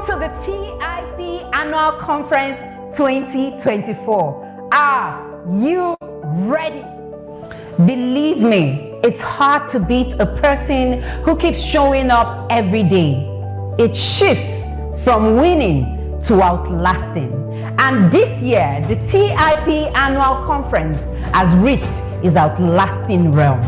to the TIP Annual Conference 2024. Are you ready? Believe me, it's hard to beat a person who keeps showing up every day. It shifts from winning to outlasting. And this year, the TIP Annual Conference has reached its outlasting realm.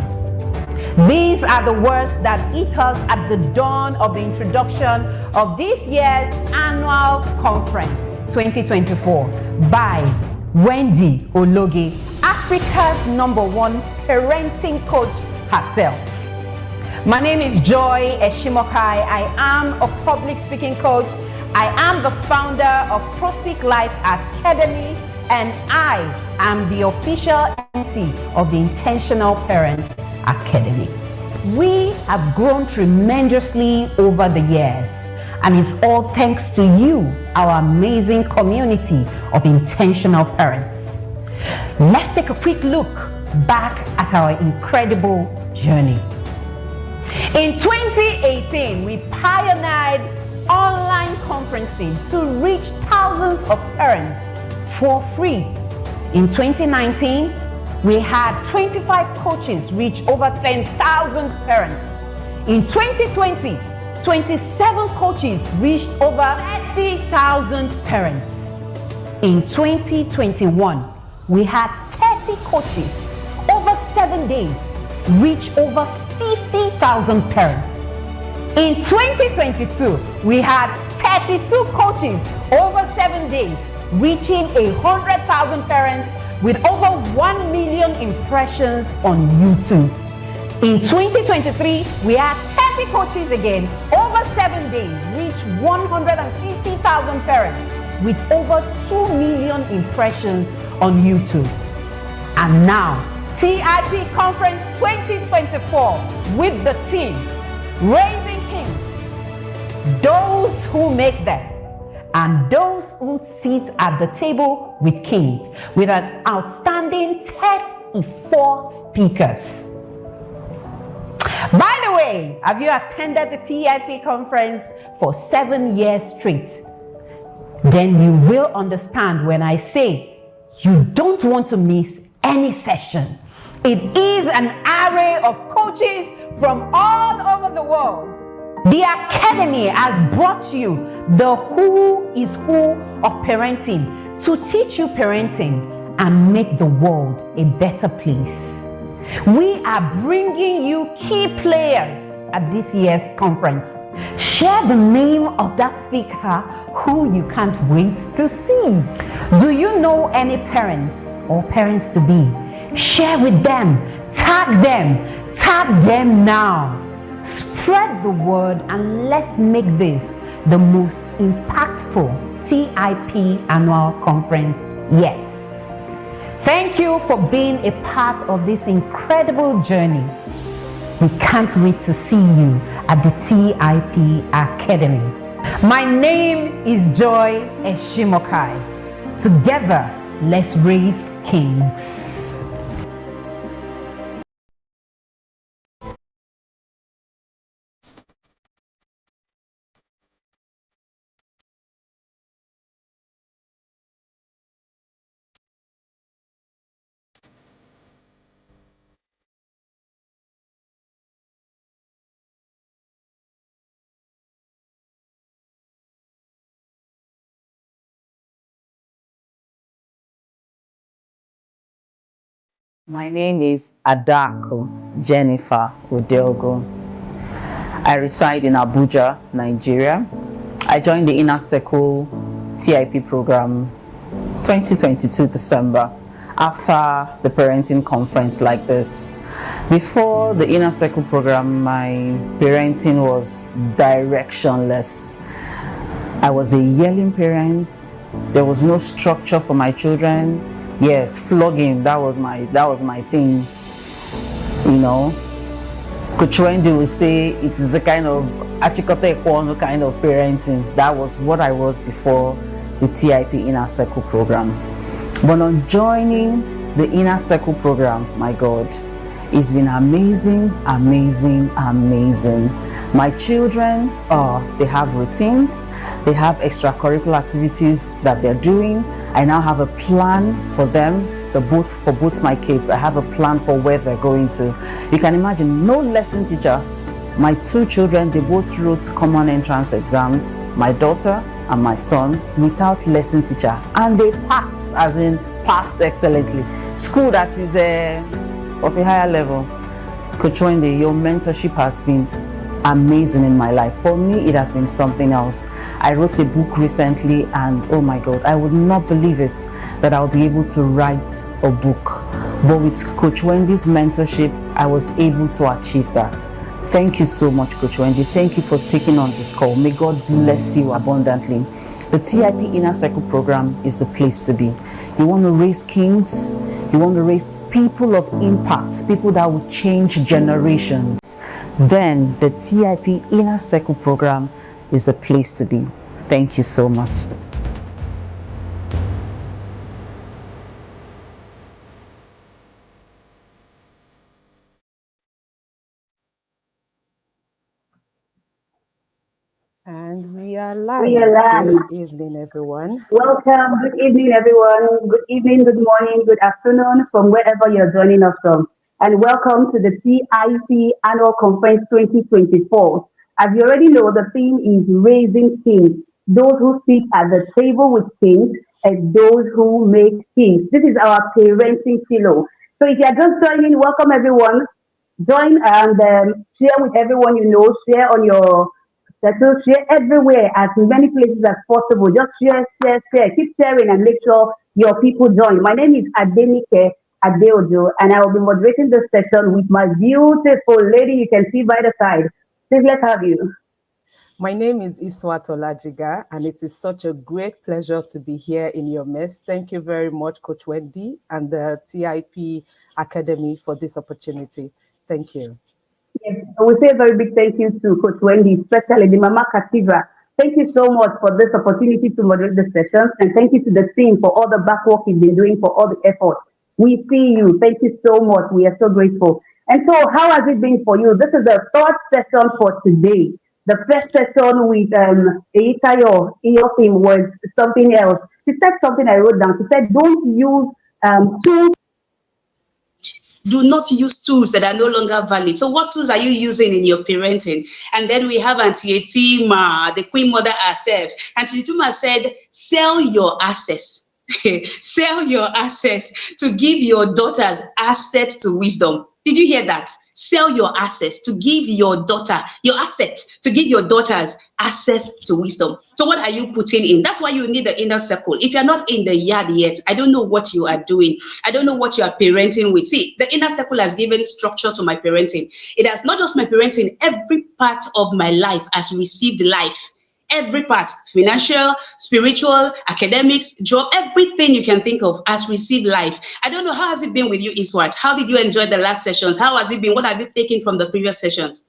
These are the words that hit us at the dawn of the introduction of this year's Annual Conference 2024 by Wendy Ologe, Africa's #1 parenting coach herself. My name is Joy Eshimokai. I am a public speaking coach. I am the founder of Prospeak Life Academy, and I am the official MC of the Intentional Parents Academy. We have grown tremendously over the years, and it's all thanks to you, our amazing community of intentional parents. Let's take a quick look back at our incredible journey. In 2018, we pioneered online conferencing to reach thousands of parents for free. In 2019, we had 25 coaches reach over 10,000 parents. In 2020, 27 coaches reached over 30,000 parents. In 2021, we had 30 coaches over 7 days reach over 50,000 parents. In 2022, we had 32 coaches over 7 days reaching 100,000 parents with over 1 million impressions on YouTube. In 2023, we had 30 coaches again over 7 days reach 150,000 parents with over 2 million impressions on YouTube. And now, TIP Conference 2024 with the team Raising Kings, those who make them and those who sit at the table with King, with an outstanding 34 speakers. By the way, have you attended the TIP conference for 7 years straight? Then you will understand when I say you don't want to miss any session. It is an array of coaches from all over the world. The Academy has brought you the who is who of parenting to teach you parenting and make the world a better place. We are bringing you key players at this year's conference. Share the name of that speaker who you can't wait to see. Do you know any parents or parents to be? Share with them, tag them now. Spread the word and let's make this the most impactful TIP Annual Conference yet. Thank you for being a part of this incredible journey. We can't wait to see you at the TIP Academy. My name is Joy Eshimokai. Together, let's raise kings. My name is Adako Jennifer Odelgo. I reside in Abuja, Nigeria. I joined the Inner Circle TIP program 2022 December after the parenting conference like this. Before the Inner Circle program, my parenting was directionless. I was a yelling parent. There was no structure for my children. Yes, flogging, that was my thing. You know, Coach Wendy would say it is a kind of achikote ekwono kind of parenting. That was what I was before the TIP Inner Circle program. But on joining the Inner Circle program, my God, it's been amazing, amazing, amazing. My children, they have routines, they have extracurricular activities that they're doing. I now have a plan for them, for both my kids. I have a plan for where they're going to. You can imagine, no lesson teacher. My two children, they both wrote common entrance exams, my daughter and my son, without lesson teacher. And they passed, as in passed excellently. School that is of a higher level. Coach Wendy, your mentorship has been amazing in my life. For me, it has been something else. I wrote a book recently, and oh my God, I would not believe it that I'll be able to write a book. But with Coach Wendy's mentorship, I was able to achieve that. Thank you so much, Coach Wendy. Thank you for taking on this call. May God bless you abundantly. The TIP Inner Circle program is the place to be. You want to raise kings, you want to raise people of impact, people that will change generations. Then the TIP Inner Circle program is the place to be. Thank you so much. And we are live. We are live. Good evening, everyone. Welcome. Good evening, everyone. Good evening, good morning, good afternoon from wherever you're joining us from. And welcome to the TIC Annual Conference 2024. As you already know, the theme is Raising Kings, those who sit at the table with kings and those who make kings. This is our parenting philo. So if you're just joining, welcome everyone. Join and share with everyone you know, share on your settle, share everywhere as many places as possible. Just share, share, share. Keep sharing and make sure your people join. My name is Adenike Adeojo, and I will be moderating this session with my beautiful lady you can see by the side. Please let's have you. My name is Iswat Olajiga, and it is such a great pleasure to be here in your midst. Thank you very much, Coach Wendy and the TIP Academy for this opportunity. Thank you. Yes, I will say a very big thank you to Coach Wendy, especially the Mama Cathedral. Thank you so much for this opportunity to moderate the session, and thank you to the team for all the back work you've been doing, for all the effort. We see you. Thank you so much. We are so grateful. And so, how has it been for you? This is the third session for today. The first session with Eitayo, your theme was something else. She said something I wrote down. She said, don't use tools. Do not use tools that are no longer valid. So what tools are you using in your parenting? And then we have Auntie Etima, the Queen Mother herself. Auntie Etima said, sell your assets. Sell your assets to give your daughters access to wisdom. Did you hear that? Sell your assets to give your daughter, your assets to give your daughters access to wisdom. So what are you putting in? That's why you need the inner circle. If you're not in the yard yet, I don't know what you are doing. I don't know what you are parenting with. See, the inner circle has given structure to my parenting. It has not just my parenting, every part of my life has received life. Every part, financial, spiritual, academics, job, everything you can think of has received life. I don't know, how has it been with you, Iswat? How did you enjoy the last sessions? How has it been? What have you taken from the previous sessions?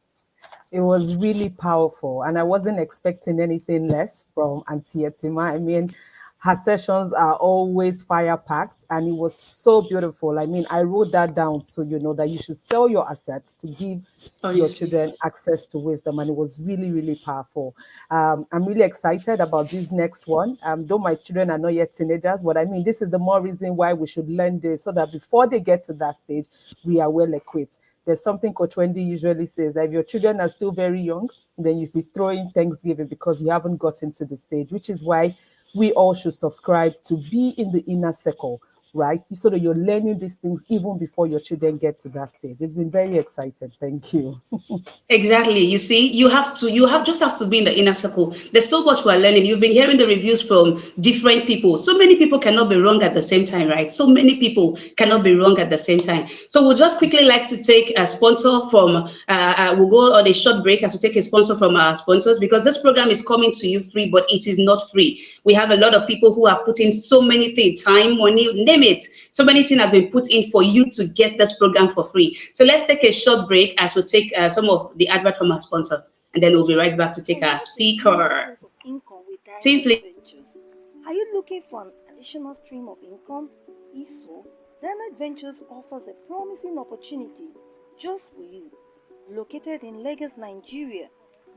It was really powerful, and I wasn't expecting anything less from Auntie Etima. I mean, her sessions are always fire packed, and it was so beautiful. I mean, I wrote that down so you know that you should sell your assets to give your children access to wisdom, and it was really, really powerful. I'm really excited about this next one. Though my children are not yet teenagers, but I mean, this is the more reason why we should learn this so that before they get to that stage, we are well equipped. There's something Coach Wendy usually says that if your children are still very young, then you'll be throwing Thanksgiving because you haven't gotten to the stage, which is why we all should subscribe to be in the inner circle, right? So that you're learning these things even before your children get to that stage. It's been very exciting. Thank you. Exactly. You see, you have to be in the inner circle. There's so much we're learning. You've been hearing the reviews from different people. So many people cannot be wrong at the same time, right? So many people cannot be wrong at the same time. So we'll just quickly like to take a sponsor from, we'll go on a short break as we take a sponsor from our sponsors, because this program is coming to you free, but it is not free. We have a lot of people who are putting so many things, time, money, name it. So many things has been put in for you to get this program for free. So let's take a short break as we take some of the advert from our sponsors, and then we'll be right back to take our speaker. Simply. Are you looking for an additional stream of income? If so, Dynamite Ventures offers a promising opportunity just for you. Located in Lagos, Nigeria,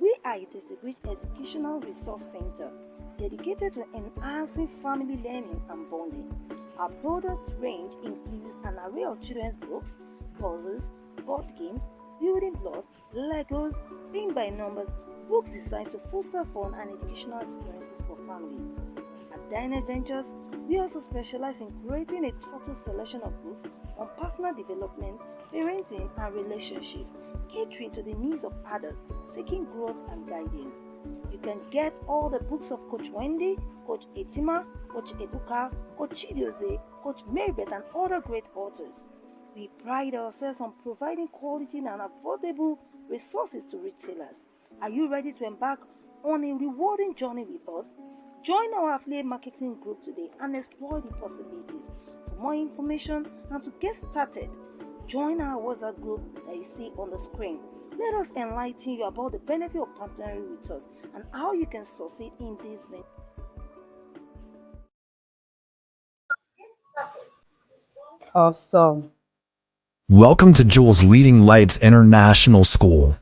We are a distinguished educational resource center dedicated to enhancing family learning and bonding. Our product range includes an array of children's books, puzzles, board games, building blocks, Legos, paint by numbers, books designed to foster fun and educational experiences for families. At Dynamite Ventures, we also specialize in creating a total selection of books on personal development, parenting, and relationships, catering to the needs of adults seeking growth and guidance. You can get all the books of Coach Wendy, Coach Etima, Coach Ebuka, Coach Chidioze, Coach Marybeth, and other great authors. We pride ourselves on providing quality and affordable resources to retailers. Are you ready to embark on a rewarding journey with us? Join our affiliate marketing group today and explore the possibilities. For more information and to get started, join our WhatsApp group that you see on the screen. Let us enlighten you about the benefit of partnering with us and how you can succeed in this venture. Awesome. Welcome to Jules Leading Lights International School,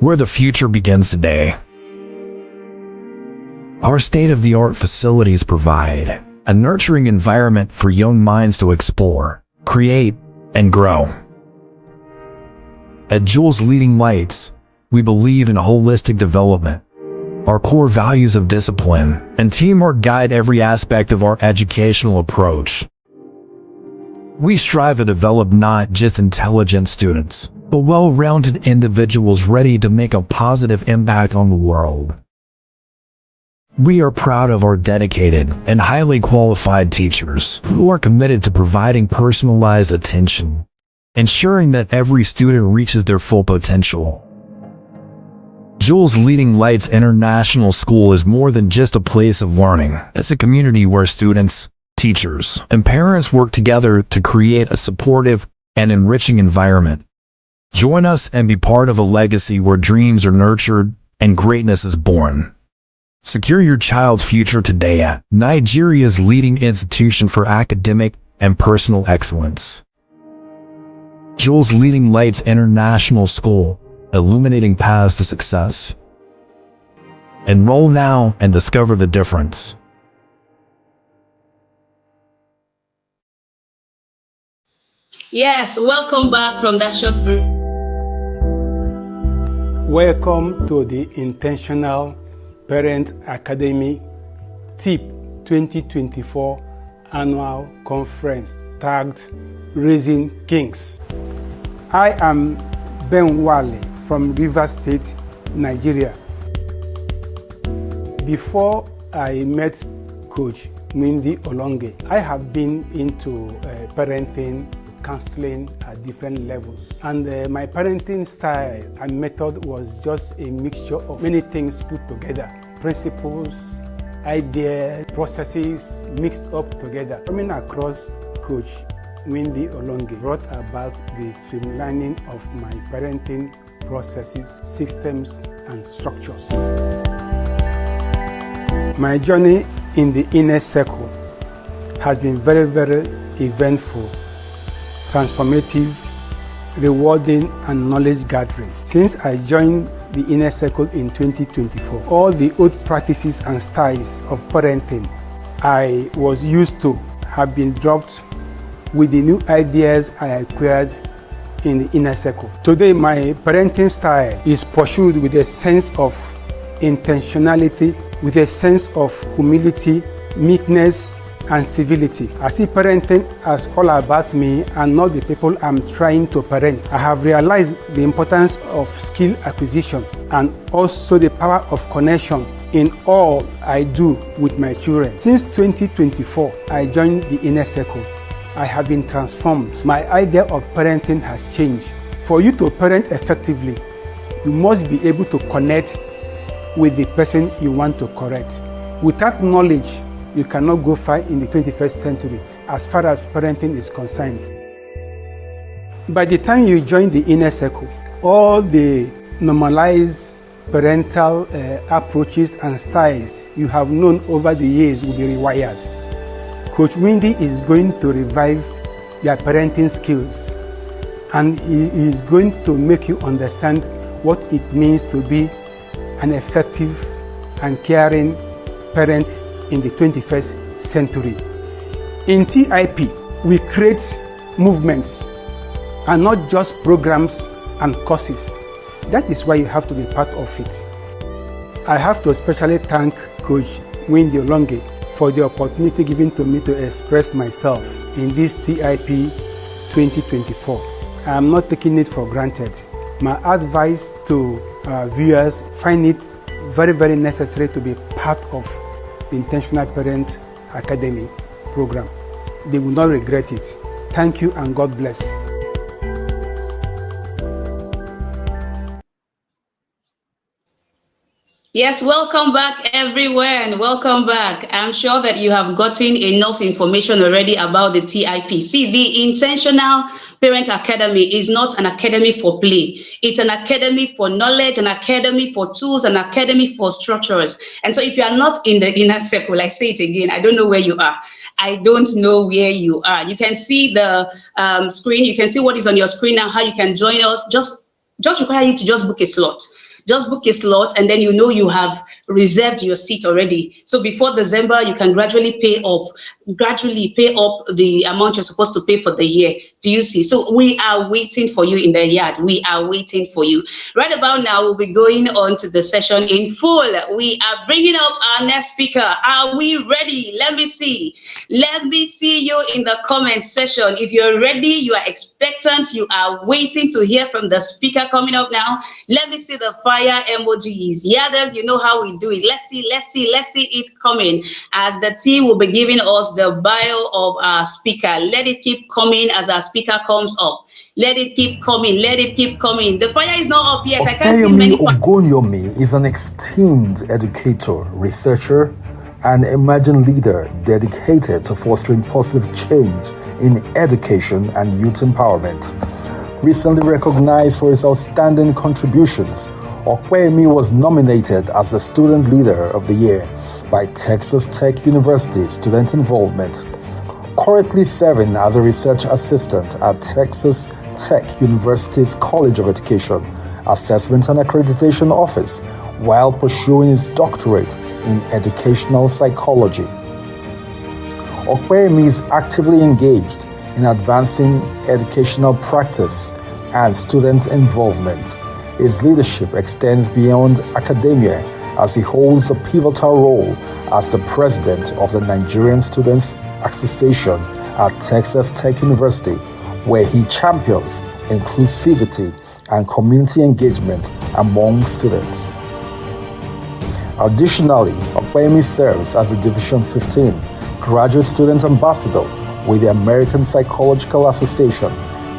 where the future begins today. Our state-of-the-art facilities provide a nurturing environment for young minds to explore, create, and grow. At Jules Leading Lights, we believe in holistic development. Our core values of discipline and teamwork guide every aspect of our educational approach. We strive to develop not just intelligent students, but well-rounded individuals ready to make a positive impact on the world. We are proud of our dedicated and highly qualified teachers who are committed to providing personalized attention, ensuring that every student reaches their full potential. Jules Leading Lights International School is more than just a place of learning. It's a community where students, teachers, and parents work together to create a supportive and enriching environment. Join us and be part of a legacy where dreams are nurtured and greatness is born. Secure your child's future today at Nigeria's leading institution for academic and personal excellence. Jules Leading Lights International School, illuminating paths to success. Enroll now and discover the difference. Yes, welcome back from that short break. Welcome to the Intentional Parent Academy TIP 2024 Annual Conference tagged Raising Kings. I am Ben Wale from Rivers State, Nigeria. Before I met Coach Mindy Olonge, I have been into parenting, counseling at different levels, and my parenting style and method was just a mixture of many things put together: principles, ideas, processes mixed up together. Coming across Coach Mindy Olonge brought about the streamlining of my parenting processes, systems, and structures. My journey in the inner circle has been very, very eventful, transformative, rewarding, and knowledge gathering. Since I joined the inner circle in 2024, all the old practices and styles of parenting I was used to have been dropped with the new ideas I acquired in the inner circle. Today, my parenting style is pursued with a sense of intentionality, with a sense of humility, meekness, and civility. I see parenting as all about me and not the people I'm trying to parent. I have realized the importance of skill acquisition and also the power of connection in all I do with my children. Since 2024, I joined the inner circle. I have been transformed. My idea of parenting has changed. For you to parent effectively, you must be able to connect with the person you want to correct. Without knowledge, you cannot go far in the 21st century as far as parenting is concerned. By the time you join the inner circle, all the normalized parental approaches and styles you have known over the years will be rewired. Coach Windy is going to revive your parenting skills, and he is going to make you understand what it means to be an effective and caring parent in the 21st century. In TIP, we create movements and not just programs and courses. That is why you have to be part of it. I have to especially thank Coach Wendy Olonge for the opportunity given to me to express myself in this TIP 2024. I am not taking it for granted. My advice to viewers, find it very, very necessary to be part of the Intentional Parent Academy program. They will not regret it. Thank you and God bless. Yes, welcome back everyone. Welcome back. I'm sure that you have gotten enough information already about the TIP. See, the Intentional Parent Academy is not an academy for play. It's an academy for knowledge, an academy for tools, an academy for structures. And so if you are not in the inner circle, I say it again, I don't know where you are. I don't know where you are. You can see the screen. You can see what is on your screen now, how you can join us. Just require you to just book a slot. Just book a slot, and then you know you have reserved your seat already. So before December, you can gradually pay up the amount you're supposed to pay for the year. Do you see? So we are waiting for you in the yard. We are waiting for you. Right about now, we'll be going on to the session in full. We are bringing up our next speaker. Are we ready? Let me see. Let me see you in the comment section. If you're ready, you are expectant, you are waiting to hear from the speaker coming up now. Let me see the fire emojis. Yadas, you know how we do it. Let's see it coming as the team will be giving us the bio of our speaker. Let it keep coming as our speaker comes up. Let it keep coming. Let it keep coming. The fire is not up yet. I can't see many. Ogunyomi is an esteemed educator, researcher, and emerging leader dedicated to fostering positive change in education and youth empowerment. Recently recognized for his outstanding contributions, Okweyemi was nominated as the Student Leader of the Year by Texas Tech University Student Involvement. Currently serving as a research assistant at Texas Tech University's College of Education, Assessment and Accreditation Office, while pursuing his doctorate in educational psychology. Okweyemi is actively engaged in advancing educational practice and student involvement. His leadership extends beyond academia as he holds a pivotal role as the president of the Nigerian Students Association at Texas Tech University, where he champions inclusivity and community engagement among students. Additionally, Okweyemi serves as a Division 15 Graduate Student Ambassador with the American Psychological Association,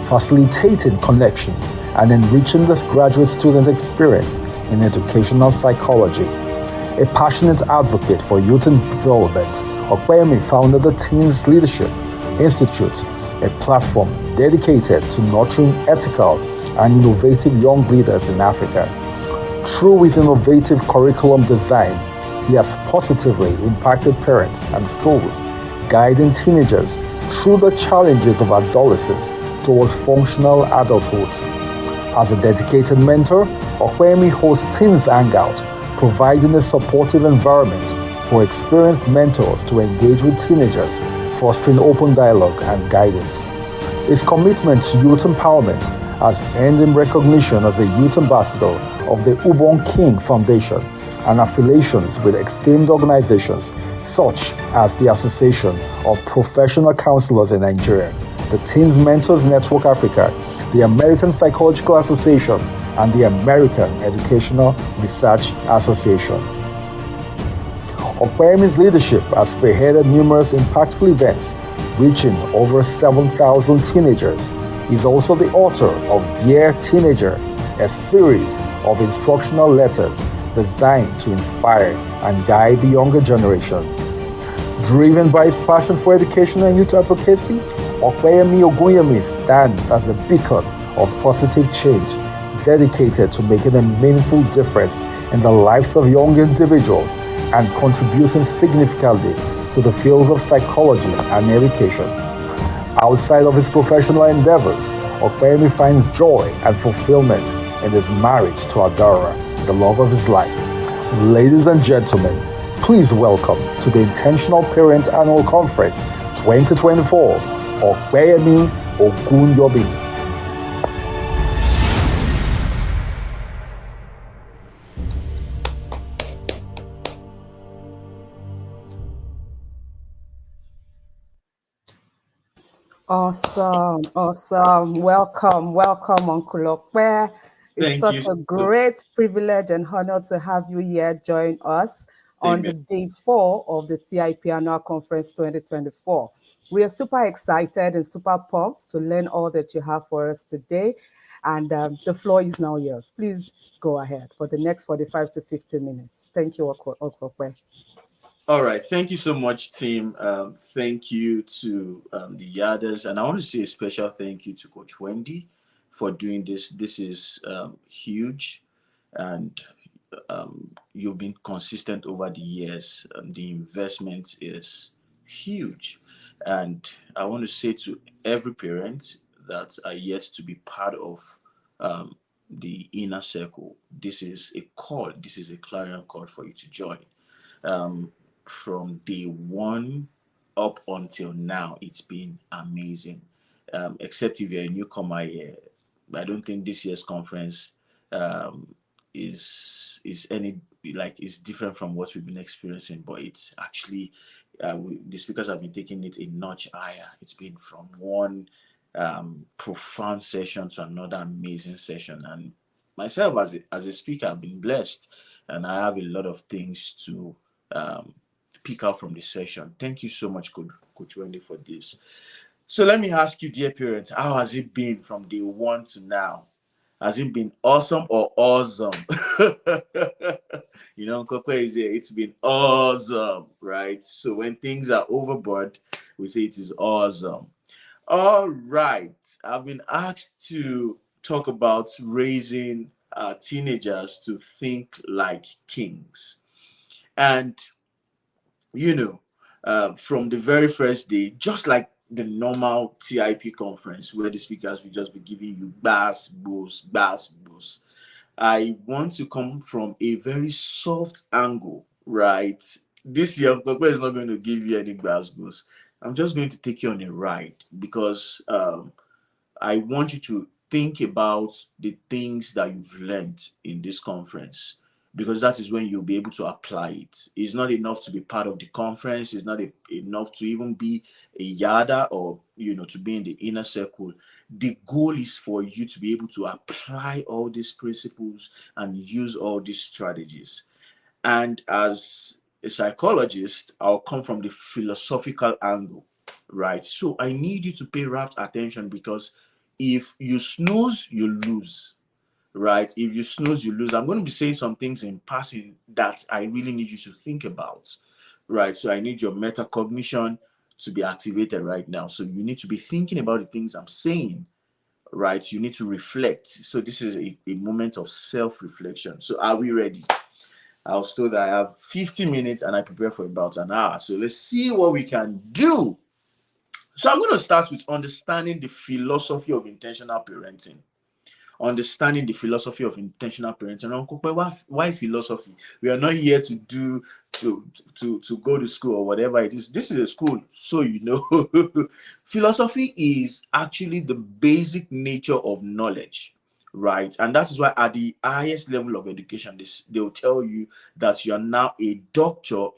facilitating connections and enriching the graduate student experience in educational psychology. A passionate advocate for youth development, Okweyemi founded the Teens Leadership Institute, a platform dedicated to nurturing ethical and innovative young leaders in Africa. Through his innovative curriculum design, he has positively impacted parents and schools, guiding teenagers through the challenges of adolescence towards functional adulthood. As a dedicated mentor, Okweyemi hosts Teens Hangout, providing a supportive environment for experienced mentors to engage with teenagers, fostering open dialogue and guidance. His commitment to youth empowerment has earned him recognition as a youth ambassador of the Ubon King Foundation and affiliations with esteemed organizations such as the Association of Professional Counselors in Nigeria, the Teens Mentors Network Africa, the American Psychological Association, and the American Educational Research Association. Okweyemi's leadership has spearheaded numerous impactful events, reaching over 7,000 teenagers. He's also the author of Dear Teenager, a series of instructional letters designed to inspire and guide the younger generation. Driven by his passion for education and youth advocacy, Okweyemi Ogunyomi stands as a beacon of positive change, dedicated to making a meaningful difference in the lives of young individuals and contributing significantly to the fields of psychology and education. Outside of his professional endeavors, Okweyemi finds joy and fulfillment and is married to Adara, the love of his life. Ladies and gentlemen, please welcome to the Intentional Parent Annual Conference 2024, Okweyemi Ogunyobi. Awesome, awesome. Welcome, welcome, Uncle Okwe. It's Thank such you. a great privilege and honor to have you here join us on the Amen. day 4 of the TIP Annual Conference 2024. We are super excited and super pumped to learn all that you have for us today. And the floor is now yours. Please go ahead for the next 45 to 50 minutes. Thank you, Uncle Okwe. All right. Thank you so much, team. Thank you to the Yadas. And I want to say a special thank you to Coach Wendy for doing this. This is huge. And you've been consistent over the years. The investment is huge. And I want to say to every parent that are yet to be part of the inner circle, this is a call. This is a clarion call for you to join. Um, from day one up until now, it's been amazing. Except if you're a newcomer here, I don't think this year's conference um, is any like is different from what we've been experiencing. But it's actually the speakers have been taking it a notch higher. It's been from one profound session to another amazing session, and myself as a speaker, I've been blessed, and I have a lot of things to um, pick out from this session. Thank you so much, Coach Wendy, for this. So let me ask you, dear parents, how has it been from day one to now? Has it been awesome or awesome? Uncle Kwe is here. It's been awesome, right? So when things are overboard, we say it is awesome. All right. I've been asked to talk about raising teenagers to think like kings. And from the very first day, just like the normal TIP conference where the speakers will just be giving you bass, boost. I want to come from a very soft angle, right? This year, Kokwe is not going to give you any bass, boost. I'm just going to take you on a ride because I want you to think about the things that you've learned in this conference because that is when you'll be able to apply it. It's not enough to be part of the conference. It's not enough to even be a yada or, to be in the inner circle. The goal is for you to be able to apply all these principles and use all these strategies. And as a psychologist, I'll come from the philosophical angle, right? So I need you to pay rapt attention because if you snooze, you lose, right? If you snooze, you lose. I'm going to be saying some things in passing that I really need you to think about, right? So I need your metacognition to be activated right now. So you need to be thinking about the things I'm saying, right? You need to reflect. So this is a moment of self-reflection. So are we ready? I was told that I have 50 minutes and I prepare for about an hour. So let's see what we can do. So I'm going to start with understanding the philosophy of intentional parenting. Understanding the philosophy of intentional parenting. Uncle, why philosophy? We are not here to do to go to school or whatever it is. This is a school, so philosophy is actually the basic nature of knowledge, right? And that is why at the highest level of education, they'll tell you that you are now a doctor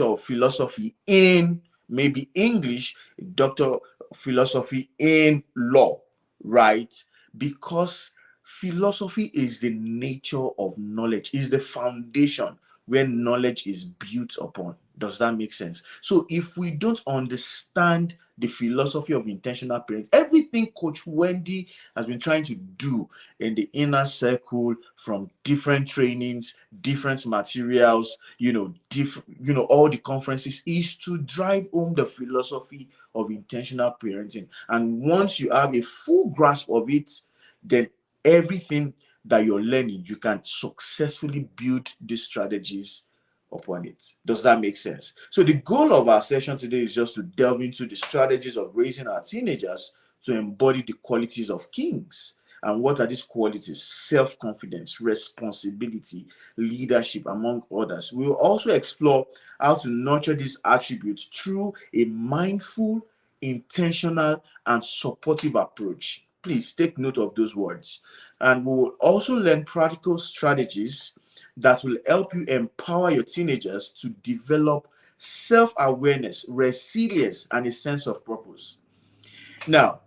of philosophy in maybe English, a doctor of philosophy in law, right? Because philosophy is the nature of knowledge, is the foundation where knowledge is built upon. Does that make sense? So if we don't understand the philosophy of intentional parenting, everything Coach Wendy has been trying to do in the inner circle, from different trainings, different materials, all the conferences, is to drive home the philosophy of intentional parenting. And once you have a full grasp of it, then everything that you're learning, you can successfully build these strategies upon it. Does that make sense? So the goal of our session today is just to delve into the strategies of raising our teenagers to embody the qualities of kings. And what are these qualities? Self-confidence, responsibility, leadership, among others. We will also explore how to nurture these attributes through a mindful, intentional, and supportive approach. Please take note of those words. And we will also learn practical strategies that will help you empower your teenagers to develop self-awareness, resilience, and a sense of purpose. Now,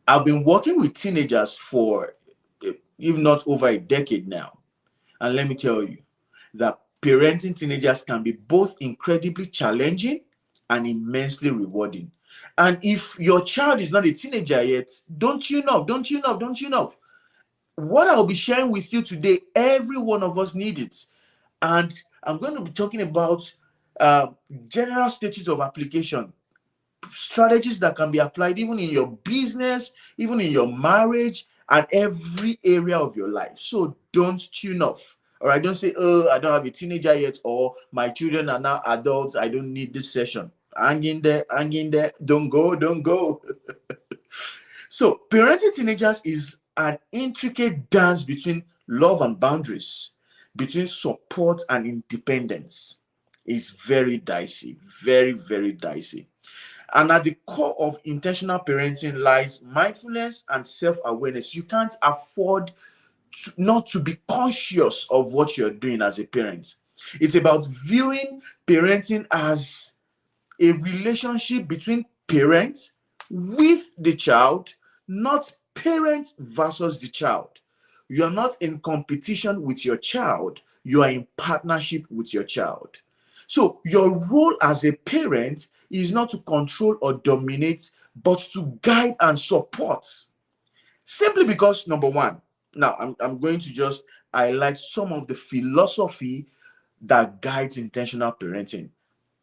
I've been working with teenagers for, if not over a decade now. And let me tell you that parenting teenagers can be both incredibly challenging and immensely rewarding. And if your child is not a teenager yet, don't you know? What I'll be sharing with you today, every one of us need it. And I'm going to be talking about general stages of application, strategies that can be applied even in your business, even in your marriage, and every area of your life. So don't tune off. All right, don't say, oh, I don't have a teenager yet, or my children are now adults, I don't need this session. Hang in there, don't go. So parenting teenagers is an intricate dance between love and boundaries, between support and independence. It's very dicey, very, very dicey. And at the core of intentional parenting lies mindfulness and self-awareness. You can't afford not to be conscious of what you're doing as a parent. It's about viewing parenting as a relationship between parents with the child, not parent versus the child. You are not in competition with your child. You are in partnership with your child. So your role as a parent is not to control or dominate, but to guide and support. Simply because, number one, now I'm going to just highlight some of the philosophy that guides intentional parenting.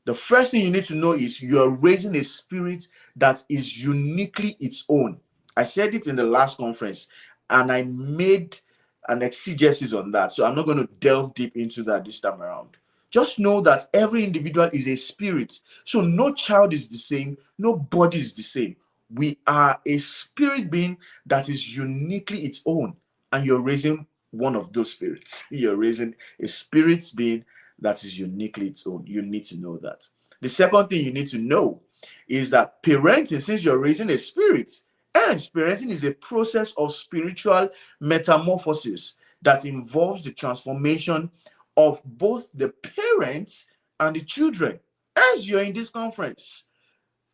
The first thing you need to know is you're raising a spirit that is uniquely its own. I said it in the last conference, and I made an exegesis on that. So I'm not going to delve deep into that this time around. Just know that every individual is a spirit. So no child is the same, no body is the same. We are a spirit being that is uniquely its own, and you're raising one of those spirits. You're raising a spirit being that is uniquely its own. You need to know that. The second thing you need to know is that parenting, since you're raising a spirit, and parenting is a process of spiritual metamorphosis that involves the transformation of both the parents and the children. As you're in this conference,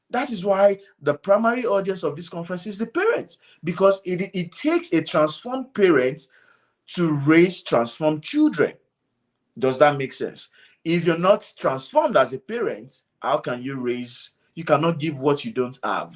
that is why the primary audience of this conference is the parents, because it takes a transformed parent to raise transformed children. Does that make sense? If you're not transformed as a parent, how can you raise? You cannot give what you don't have,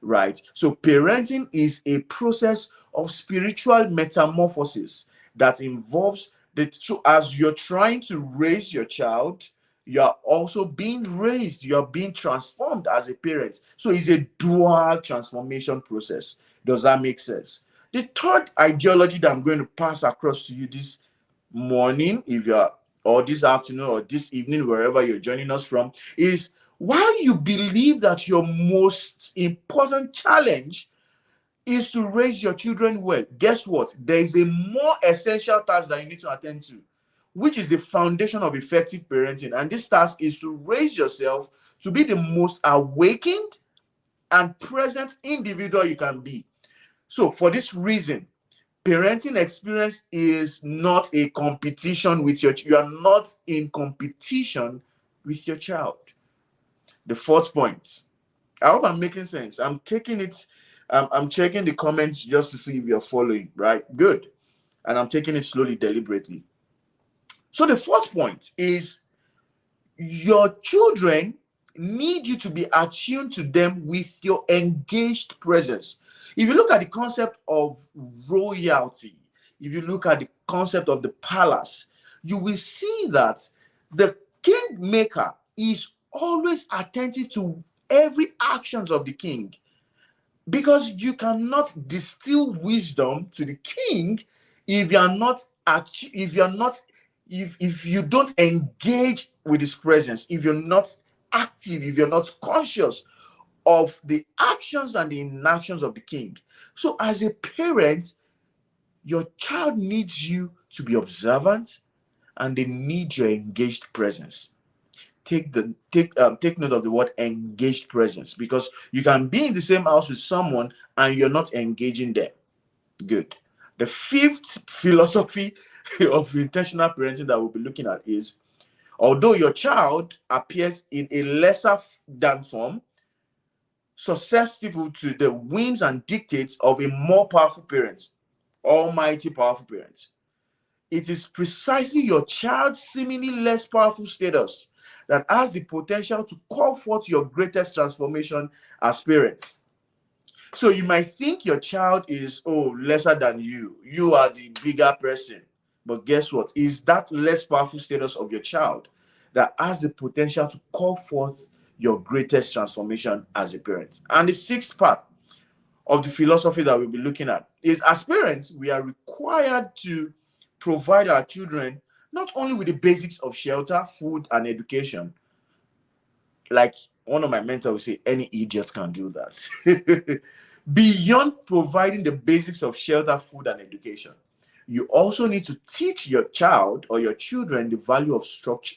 right? So parenting is a process of spiritual metamorphosis that involves so as you're trying to raise your child, you are also being raised, you're being transformed as a parent. So it's a dual transformation process. Does that make sense? The third ideology that I'm going to pass across to you this morning, if you're, or this afternoon, or this evening, wherever you're joining us from, is while you believe that your most important challenge is to raise your children well, guess what? There is a more essential task that you need to attend to, which is the foundation of effective parenting. And this task is to raise yourself to be the most awakened and present individual you can be. So for this reason, parenting experience is not a competition with you are not in competition with your child. The fourth point, I hope I'm making sense. I'm taking it, I'm checking the comments just to see if you're following, right? Good. And I'm taking it slowly, deliberately. So the fourth point is your children need you to be attuned to them with your engaged presence. If you look at the concept of royalty, if you look at the concept of the palace, you will see that the kingmaker is always attentive to every actions of the king, because you cannot distill wisdom to the king if you don't engage with his presence, if you're not active, if you're not conscious of the actions and the inactions of the king. So as a parent, your child needs you to be observant, and they need your engaged presence. Take note of the word engaged presence, because you can be in the same house with someone and you're not engaging them. Good. The fifth philosophy of intentional parenting that we'll be looking at is, although your child appears in a lesser than form, susceptible to the whims and dictates of a more powerful parent, almighty powerful parent, it is precisely your child's seemingly less powerful status that has the potential to call forth your greatest transformation as parents. So you might think your child is, lesser than you. You are the bigger person. But guess what? Is that less powerful status of your child that has the potential to call forth your greatest transformation as a parent. And the sixth part of the philosophy that we'll be looking at is, as parents, we are required to provide our children not only with the basics of shelter, food, and education. Like one of my mentors would say, any idiot can do that. Beyond providing the basics of shelter, food, and education, you also need to teach your child or your children the value of structure.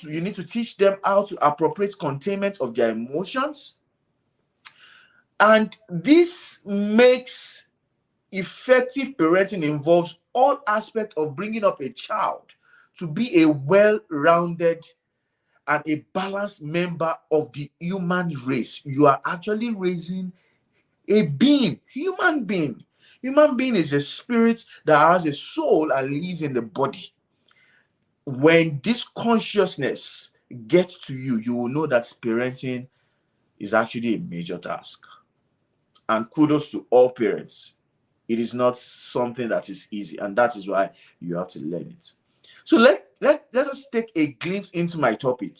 You need to teach them how to appropriate containment of their emotions. And this makes effective parenting involves all aspects of bringing up a child to be a well-rounded and a balanced member of the human race. You are actually raising a being, human being. Human being is a spirit that has a soul and lives in the body. When this consciousness gets to you, you will know that parenting is actually a major task. And kudos to all parents. It is not something that is easy, and that is why you have to learn it. So let us take a glimpse into my topic.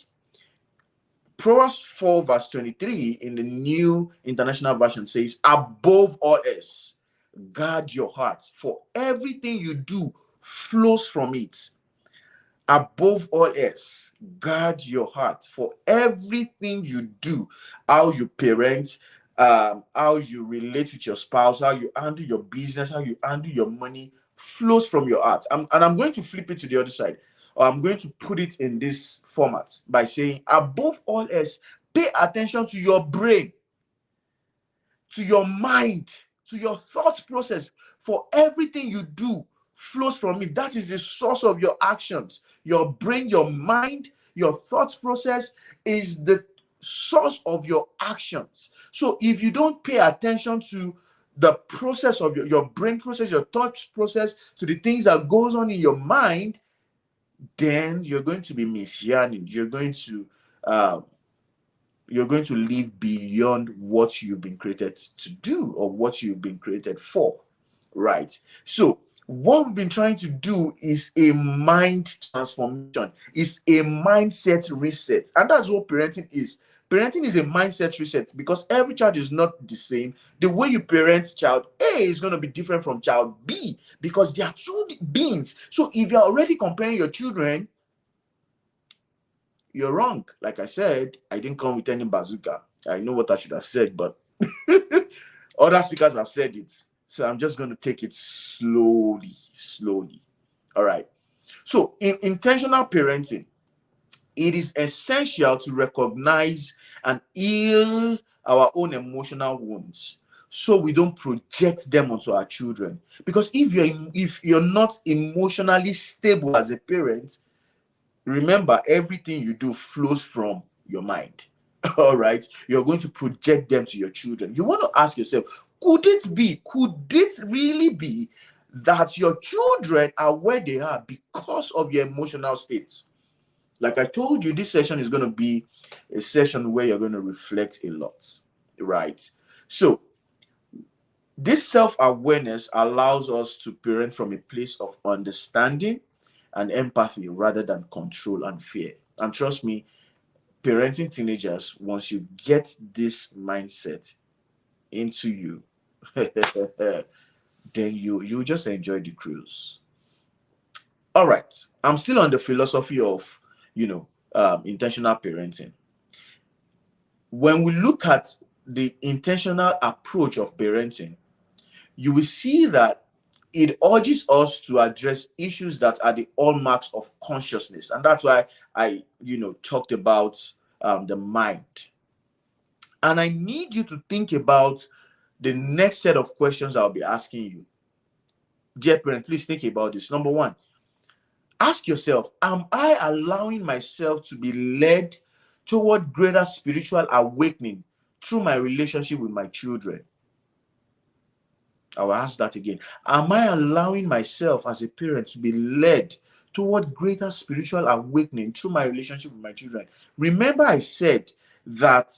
Proverbs 4 verse 23 in the New International Version says, above all else, guard your heart, for everything you do flows from it. Above all else, guard your heart, for everything you do, how you parent, how you relate with your spouse, how you handle your business, how you handle your money, flows from your heart. And I'm going to flip it to the other side, or I'm going to put it in this format by saying, above all else, pay attention to your brain, to your mind, to your thought process, for everything you do flows from it. That is the source of your actions. Your brain, your mind, your thought process is the source of your actions. So if you don't pay attention to the process of your brain process, your thought process, to the things that goes on in your mind, then you're going to be misyearning. You're going to live beyond what you've been created to do or what you've been created for, right? So what we've been trying to do is a mind transformation, is a mindset reset. And that's what parenting is. Parenting is a mindset reset, because every child is not the same. The way you parent child A is going to be different from child B, because they are two beings. So if you're already comparing your children, you're wrong. Like I said, I didn't come with any bazooka. I know what I should have said, but other speakers have said it. So I'm just going to take it slowly. All right. So in intentional parenting, it is essential to recognize and heal our own emotional wounds, so we don't project them onto our children. Because if you're not emotionally stable as a parent, remember, everything you do flows from your mind. All right. You're going to project them to your children. You want to ask yourself, could it really be that your children are where they are because of your emotional states? Like I told you, this session is going to be a session where you're going to reflect a lot, right? So this self-awareness allows us to parent from a place of understanding and empathy rather than control and fear. And trust me, parenting teenagers, once you get this mindset into you, then you just enjoy the cruise. All right, I'm still on the philosophy of intentional parenting. when we look at the intentional approach of parenting, you will see that it urges us to address issues that are the hallmarks of consciousness. And that's why I, talked about the mind. And I need you to think about the next set of questions I'll be asking you. Dear parent, please think about this. Number one, ask yourself, am I allowing myself to be led toward greater spiritual awakening through my relationship with my children? I will ask that again. Am I allowing myself as a parent to be led toward greater spiritual awakening through my relationship with my children? Remember, I said that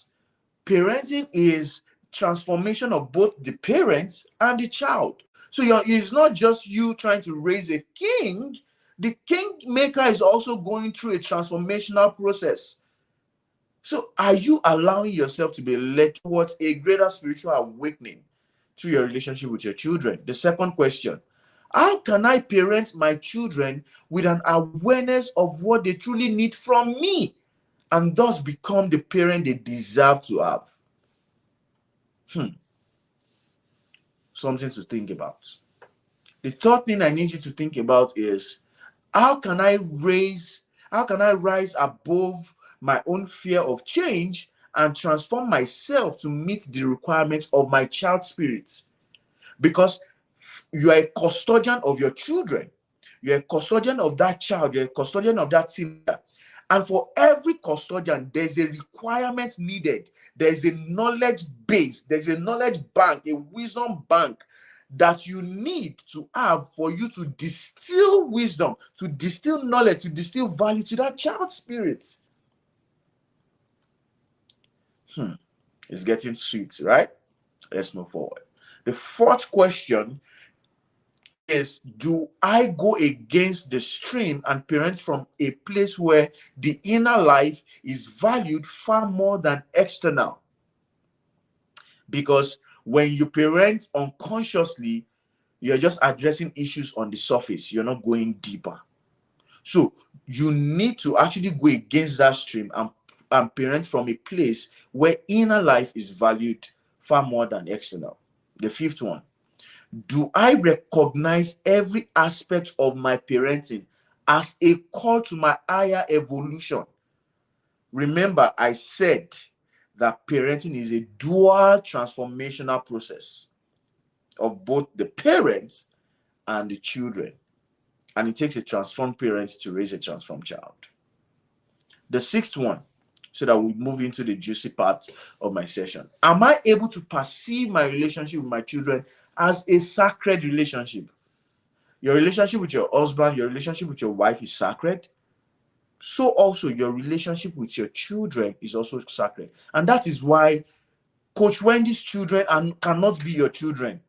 parenting is transformation of both the parents and the child. So it's not just you trying to raise a king. The kingmaker is also going through a transformational process. So are you allowing yourself to be led towards a greater spiritual awakening through your relationship with your children? The second question, how can I parent my children with an awareness of what they truly need from me and thus become the parent they deserve to have? Something to think about. The third thing I need you to think about is, how can I rise above my own fear of change and transform myself to meet the requirements of my child spirit? Because you are a custodian of your children. You're a custodian of that child. You're a custodian of that teenager. And for every custodian, there's a requirement needed. There's a knowledge base. There's a knowledge bank, a wisdom bank that you need to have for you to distill wisdom, to distill knowledge, to distill value to that child spirit. It's getting sweet, right? Let's move forward. The fourth question is, do I go against the stream and parent from a place where the inner life is valued far more than external? Because when you parent unconsciously, you're just addressing issues on the surface. You're not going deeper. So you need to actually go against that stream and parent from a place where inner life is valued far more than external. The fifth one, do I recognize every aspect of my parenting as a call to my higher evolution? Remember, I said that parenting is a dual transformational process of both the parents and the children. And it takes a transformed parent to raise a transformed child. The sixth one, so that we move into the juicy part of my session. Am I able to perceive my relationship with my children as a sacred relationship? Your relationship with your husband, your relationship with your wife is sacred. So also your relationship with your children is also sacred. And that is why Coach Wendy's children cannot be your children.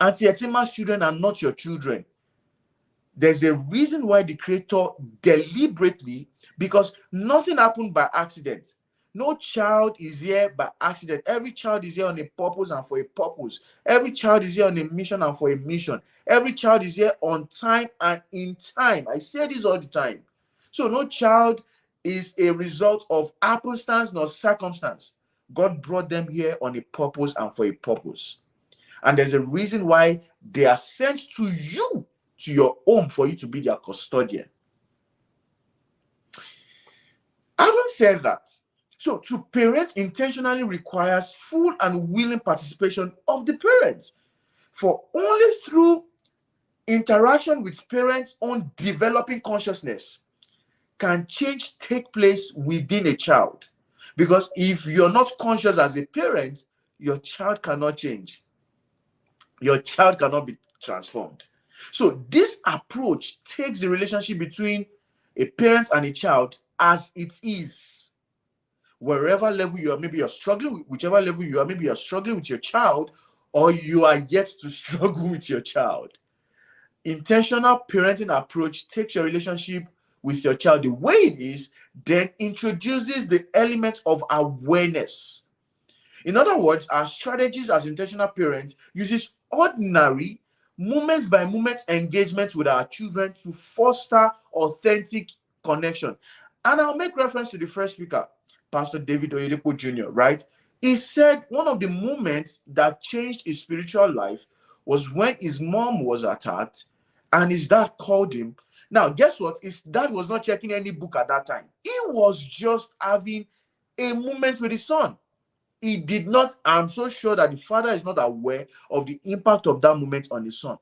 Auntie Etima's children are not your children. There's a reason why the Creator deliberately, because nothing happened by accident. No child is here by accident. Every child is here on a purpose and for a purpose. Every child is here on a mission and for a mission. Every child is here on time and in time. I say this all the time. So no child is a result of happenstance nor circumstance. God brought them here on a purpose and for a purpose. And there's a reason why they are sent to you, to your home, for you to be their custodian. Having said that, so to parent intentionally requires full and willing participation of the parents. For only through interaction with parents on developing consciousness can change take place within a child. Because if you're not conscious as a parent, your child cannot change. Your child cannot be transformed. So this approach takes the relationship between a parent and a child as it is. Wherever level you are, maybe you're struggling, whichever level you are, maybe you're struggling with your child, or you are yet to struggle with your child. Intentional parenting approach takes your relationship with your child the way it is, then introduces the element of awareness. In other words, our strategies as intentional parents uses ordinary, moment-by-moment engagement with our children to foster authentic connection. And I'll make reference to the first speaker. Pastor David Oyedepo Jr., right? He said one of the moments that changed his spiritual life was when his mom was attacked and his dad called him. Now, guess what? His dad was not checking any book at that time. He was just having a moment with his son. He did not, I'm so sure that the father is not aware of the impact of that moment on his son.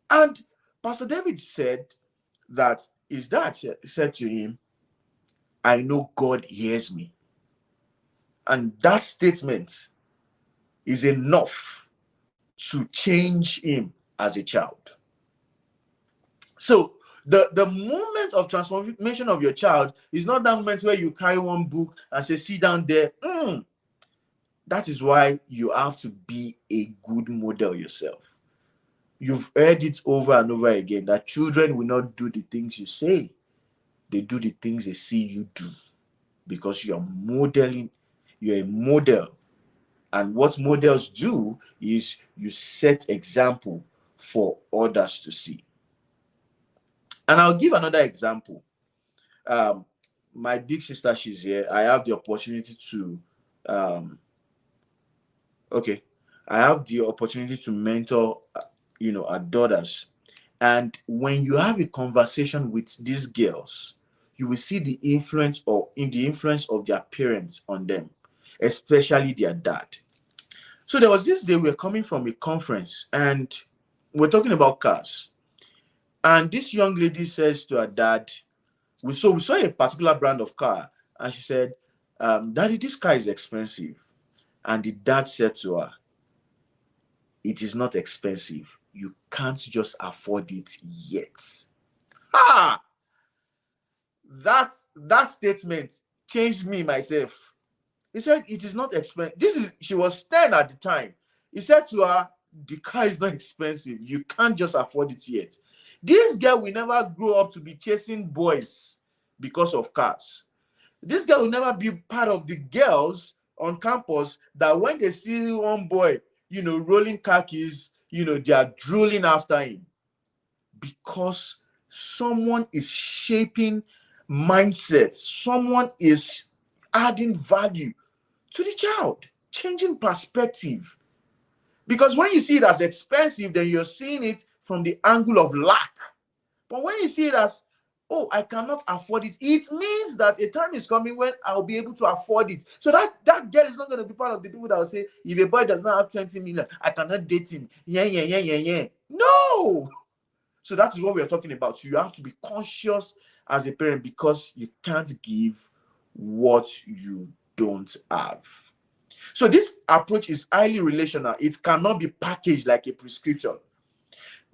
And Pastor David said that his dad said to him, I know God hears me. And that statement is enough to change him as a child. So the moment of transformation of your child is not that moment where you carry one book and say, sit down there. That is why you have to be a good model yourself. You've heard it over and over again that children will not do the things you say. They do the things they see you do because you're modeling. You're a model. And what models do is you set example for others to see. And I'll give another example. My big sister, she's here. I have the opportunity to mentor, our daughters. And when you have a conversation with these girls, you will see the influence of their parents on them, especially their dad. So there was this day we were coming from a conference and we're talking about cars. And this young lady says to her dad, we saw a particular brand of car, and she said, Daddy, this car is expensive. And the dad said to her, it is not expensive. You can't just afford it yet. That statement changed me myself. He said, it is not expensive. She was 10 at the time. He said to her, the car is not expensive. You can't just afford it yet. This girl will never grow up to be chasing boys because of cars. This girl will never be part of the girls on campus that when they see one boy, rolling car keys, they are drooling after him. Because someone is shaping mindset. Someone is adding value to the child, changing perspective. Because when you see it as expensive, then you're seeing it from the angle of lack. But when you see it as, oh, I cannot afford it, it means that a time is coming when I'll be able to afford it. So that girl is not going to be part of the people that will say, if a boy does not have 20 million, I cannot date him. Yeah. No! So that is what we are talking about. So you have to be conscious as a parent because you can't give what you don't have. So this approach is highly relational. It cannot be packaged like a prescription.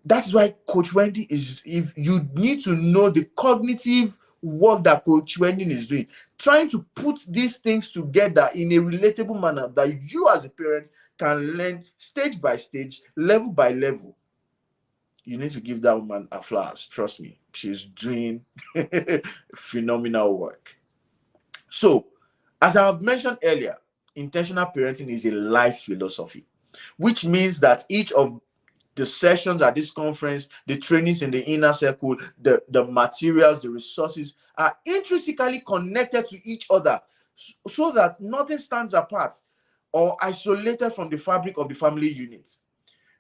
That's why Coach Wendy if you need to know the cognitive work that Coach Wendy is doing, trying to put these things together in a relatable manner that you as a parent can learn stage by stage, level by level. You need to give that woman a flowers. Trust me, she's doing phenomenal work. So, as I have mentioned earlier, intentional parenting is a life philosophy, which means that each of the sessions at this conference, the trainings in the inner circle, the materials, the resources are intrinsically connected to each other so that nothing stands apart or isolated from the fabric of the family unit.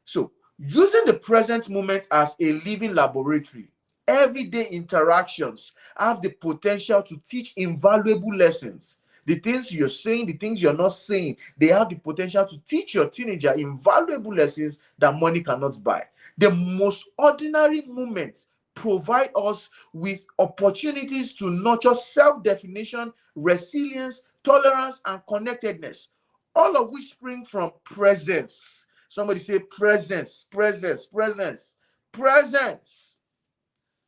So, using the present moment as a living laboratory, everyday interactions have the potential to teach invaluable lessons. The things you're saying, the things you're not saying, they have the potential to teach your teenager invaluable lessons that money cannot buy. The most ordinary moments provide us with opportunities to nurture self-definition, resilience, tolerance, and connectedness, all of which spring from presence. Somebody say presence.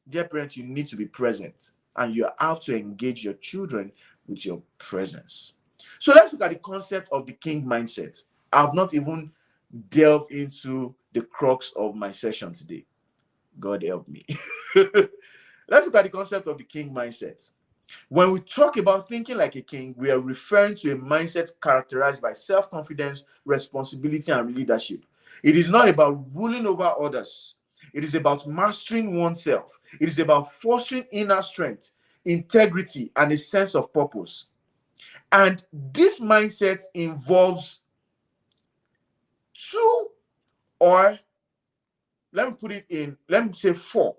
Dear parents, you need to be present and you have to engage your children with your presence. So let's look at the concept of the king mindset. I've not even delved into the crux of my session today. God help me. Let's look at the concept of the king mindset. When we talk about thinking like a king, we are referring to a mindset characterized by self-confidence, responsibility, and leadership. It is not about ruling over others. It is about mastering oneself. It is about fostering inner strength, integrity, and a sense of purpose. And this mindset involves two, or let me put it in, let me say four.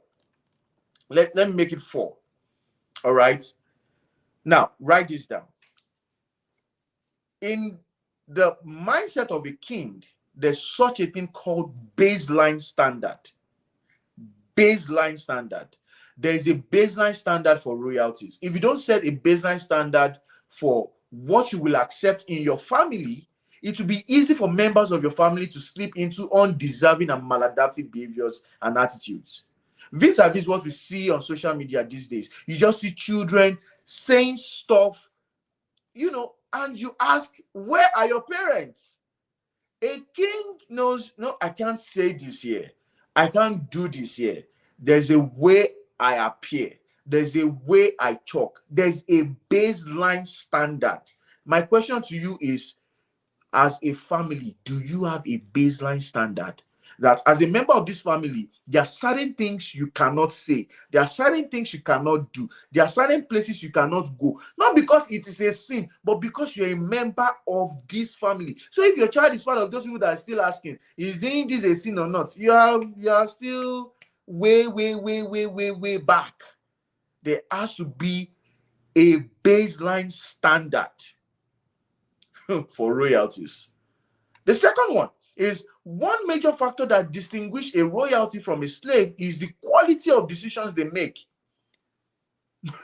Let me make it four. All right. Now, write this down. In the mindset of a king, there's such a thing called baseline standard. Baseline standard. There is a baseline standard for royalties. If you don't set a baseline standard for what you will accept in your family, it will be easy for members of your family to slip into undeserving and maladaptive behaviors and attitudes. Vis-a-vis what we see on social media these days. You just see children saying stuff, and you ask, where are your parents? A king knows, no, I can't say this here. I can't do this here. There's a way I appear. There's a way I talk. There's a baseline standard. My question to you is, as a family, do you have a baseline standard? That as a member of this family, there are certain things you cannot say. There are certain things you cannot do. There are certain places you cannot go. Not because it is a sin, but because you're a member of this family. So if your child is part of those people that are still asking, is this a sin or not? You are still way back. There has to be a baseline standard for royalties. The second one is, one major factor that distinguishes a royalty from a slave is the quality of decisions they make.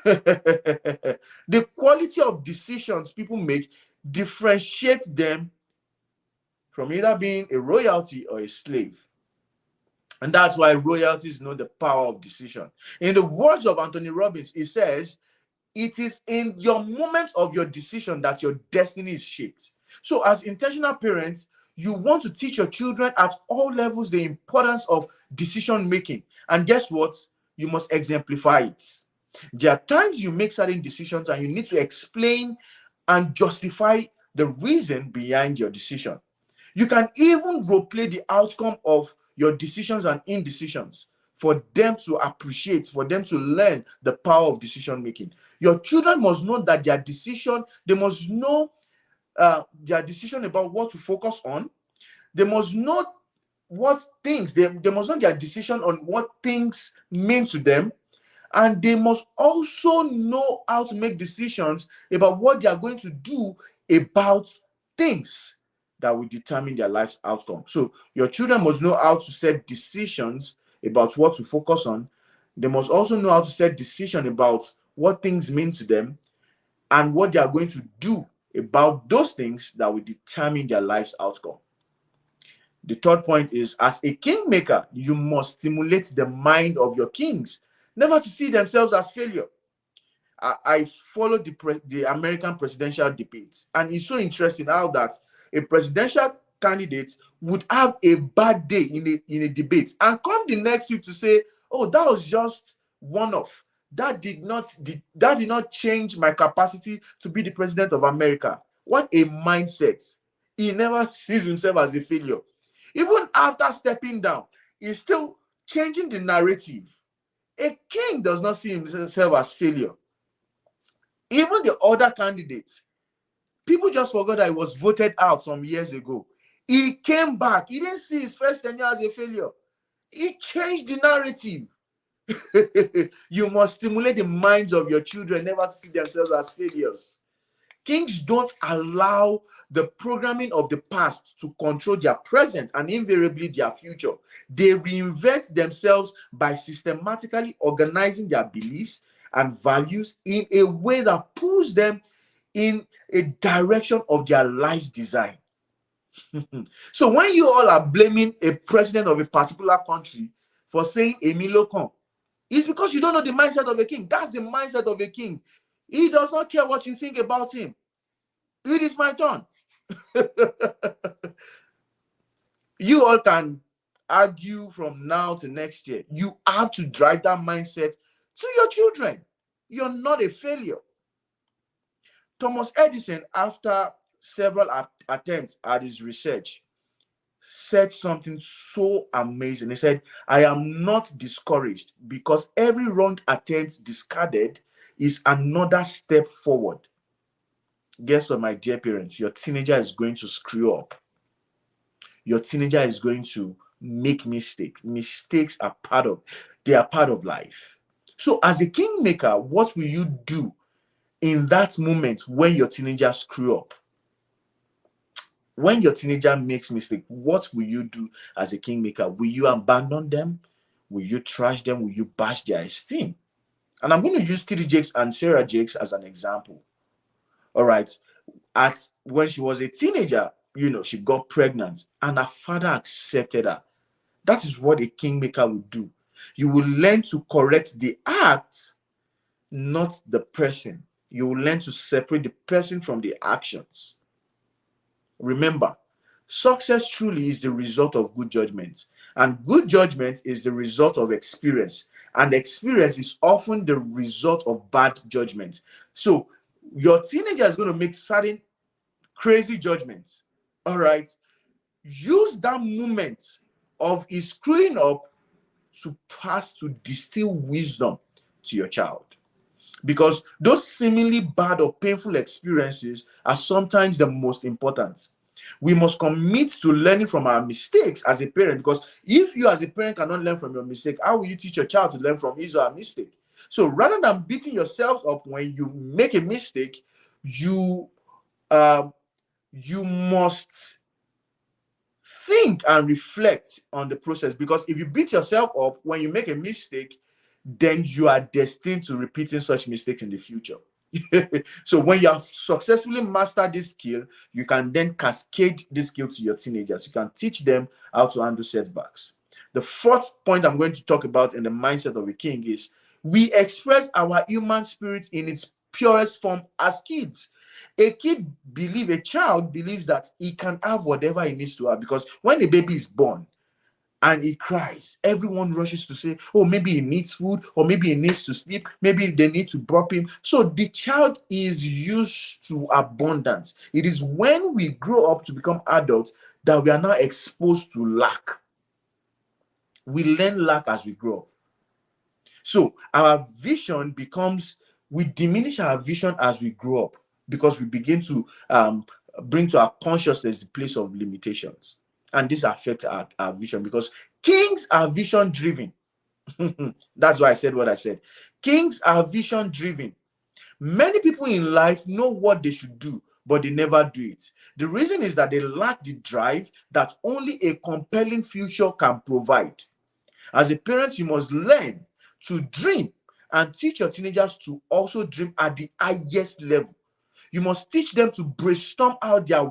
The quality of decisions people make differentiates them from either being a royalty or a slave. And that's why royalties know the power of decision. In the words of Anthony Robbins, he says, it is in your moments of your decision that your destiny is shaped. So as intentional parents, you want to teach your children at all levels the importance of decision making. And guess what? You must exemplify it. There are times you make certain decisions and you need to explain and justify the reason behind your decision. You can even role play the outcome of your decisions and indecisions for them to appreciate, for them to learn the power of decision making. Your children must know that their decision, they must know their decision about what to focus on. They must know what things, they must know their decision on what things mean to them. And they must also know how to make decisions about what they are going to do about things that will determine their life's outcome. So your children must know how to set decisions about what to focus on. They must also know how to set decisions about what things mean to them and what they are going to do about those things that will determine their life's outcome. The third point is, as a kingmaker, you must stimulate the mind of your kings, never to see themselves as failure. I followed the American presidential debates, and it's so interesting how that a presidential candidate would have a bad day in a debate and come the next week to say, oh, that was just one-off. That did not change my capacity to be the president of America. What a mindset. He never sees himself as a failure. Even after stepping down, he's still changing the narrative. A king does not see himself as failure. Even the other candidates, people just forgot that he was voted out some years ago. He came back. He didn't see his first tenure as a failure. He changed the narrative. You must stimulate the minds of your children never to see themselves as failures. Kings don't allow the programming of the past to control their present and invariably their future. They reinvent themselves by systematically organizing their beliefs and values in a way that pulls them in a direction of their life's design. So when you all are blaming a president of a particular country for saying Emilio Con, it's because you don't know the mindset of a king. That's the mindset of a king. He does not care what you think about him. It is my turn. You all can argue from now to next year. You have to drive that mindset to your children. You're not a failure. Thomas Edison, after several attempts at his research, said something so amazing. He said, I am not discouraged because every wrong attempt discarded is another step forward. Guess what, my dear parents? Your teenager is going to screw up. Your teenager is going to make mistakes. Mistakes are part of life. So as a kingmaker, what will you do in that moment when your teenager screw up? When your teenager makes mistake, what will you do as a kingmaker? Will you abandon them? Will you trash them? Will you bash their esteem? And I'm going to use TD Jakes and Sarah Jakes as an example. All right. When she was a teenager, she got pregnant and her father accepted her. That is what a kingmaker would do. You will learn to correct the act, not the person. You will learn to separate the person from the actions. Remember, success truly is the result of good judgment, and good judgment is the result of experience, and experience is often the result of bad judgment. So your teenager is going to make certain crazy judgments. All right, use that moment of his screwing up to distill wisdom to your child. Because those seemingly bad or painful experiences are sometimes the most important. We must commit to learning from our mistakes as a parent, because if you as a parent cannot learn from your mistake, how will you teach your child to learn from his or her mistake? So rather than beating yourself up when you make a mistake, you must think and reflect on the process, because if you beat yourself up when you make a mistake, then you are destined to repeating such mistakes in the future. So when you have successfully mastered this skill, you can then cascade this skill to your teenagers. You can teach them how to handle setbacks. The fourth point I'm going to talk about in the mindset of a king is we express our human spirit in its purest form as kids. A child believes that he can have whatever he needs to have, because when a baby is born and he cries, everyone rushes to say, oh, maybe he needs food, or maybe he needs to sleep, maybe they need to burp him. So the child is used to abundance. It is when we grow up to become adults that we are now exposed to lack. We learn lack as we grow up. So we diminish our vision as we grow up, because we begin to bring to our consciousness the place of limitations. And this affects our vision, because kings are vision driven. That's why I said what I said. Kings are vision driven. Many people in life know what they should do, but they never do it. The reason is that they lack the drive that only a compelling future can provide. As a parent, you must learn to dream and teach your teenagers to also dream at the highest level. You must teach them to brainstorm out the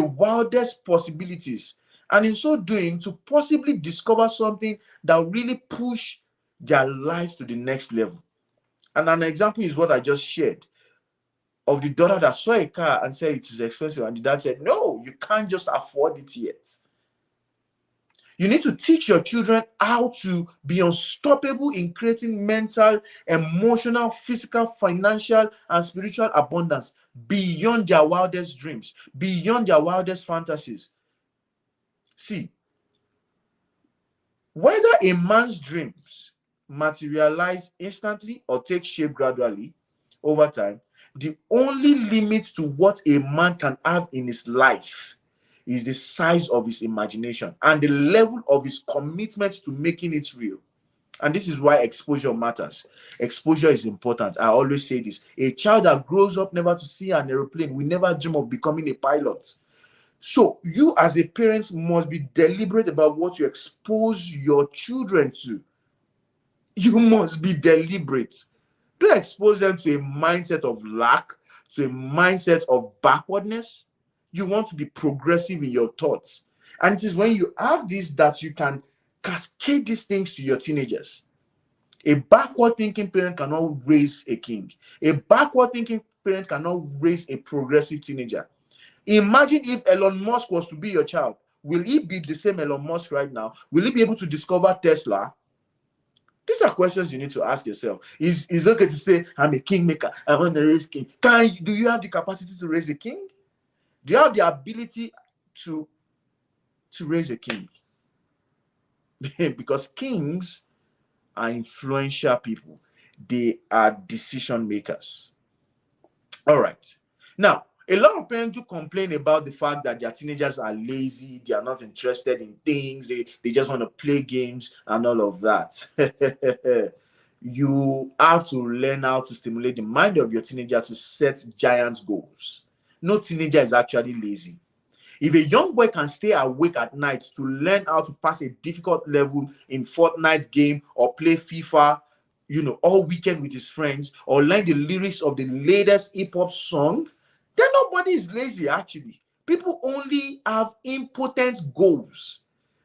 wildest possibilities, and in so doing, to possibly discover something that will really push their lives to the next level. And an example is what I just shared of the daughter that saw a car and said it is expensive, and the dad said, no, you can't just afford it yet. You need to teach your children how to be unstoppable in creating mental, emotional, physical, financial, and spiritual abundance beyond their wildest dreams, beyond their wildest fantasies. See, whether a man's dreams materialize instantly or take shape gradually over time, the only limit to what a man can have in his life is the size of his imagination and the level of his commitment to making it real. And this is why exposure matters. Exposure is important. I always say this. A child that grows up never to see an airplane will never dream of becoming a pilot. So you as a parent must be deliberate about what you expose your children to. You must be deliberate. Don't expose them to a mindset of lack, to a mindset of backwardness. You want to be progressive in your thoughts. And it is when you have this that you can cascade these things to your teenagers. A backward thinking parent cannot raise a king. A backward thinking parent cannot raise a progressive teenager. Imagine if Elon Musk was to be your child. Will he be the same Elon Musk right now? Will he be able to discover Tesla? These are questions you need to ask yourself. It's okay to say, I'm a kingmaker, I want to raise king. Do you have the capacity to raise a king? Do you have the ability to raise a king? Because kings are influential people. They are decision makers. All right. Now, a lot of parents do complain about the fact that their teenagers are lazy, they are not interested in things, they just want to play games and all of that. You have to learn how to stimulate the mind of your teenager to set giant goals. No teenager is actually lazy. If a young boy can stay awake at night to learn how to pass a difficult level in Fortnite game or play FIFA, all weekend with his friends, or learn the lyrics of the latest hip hop song, then nobody is lazy actually. People only have impotent goals.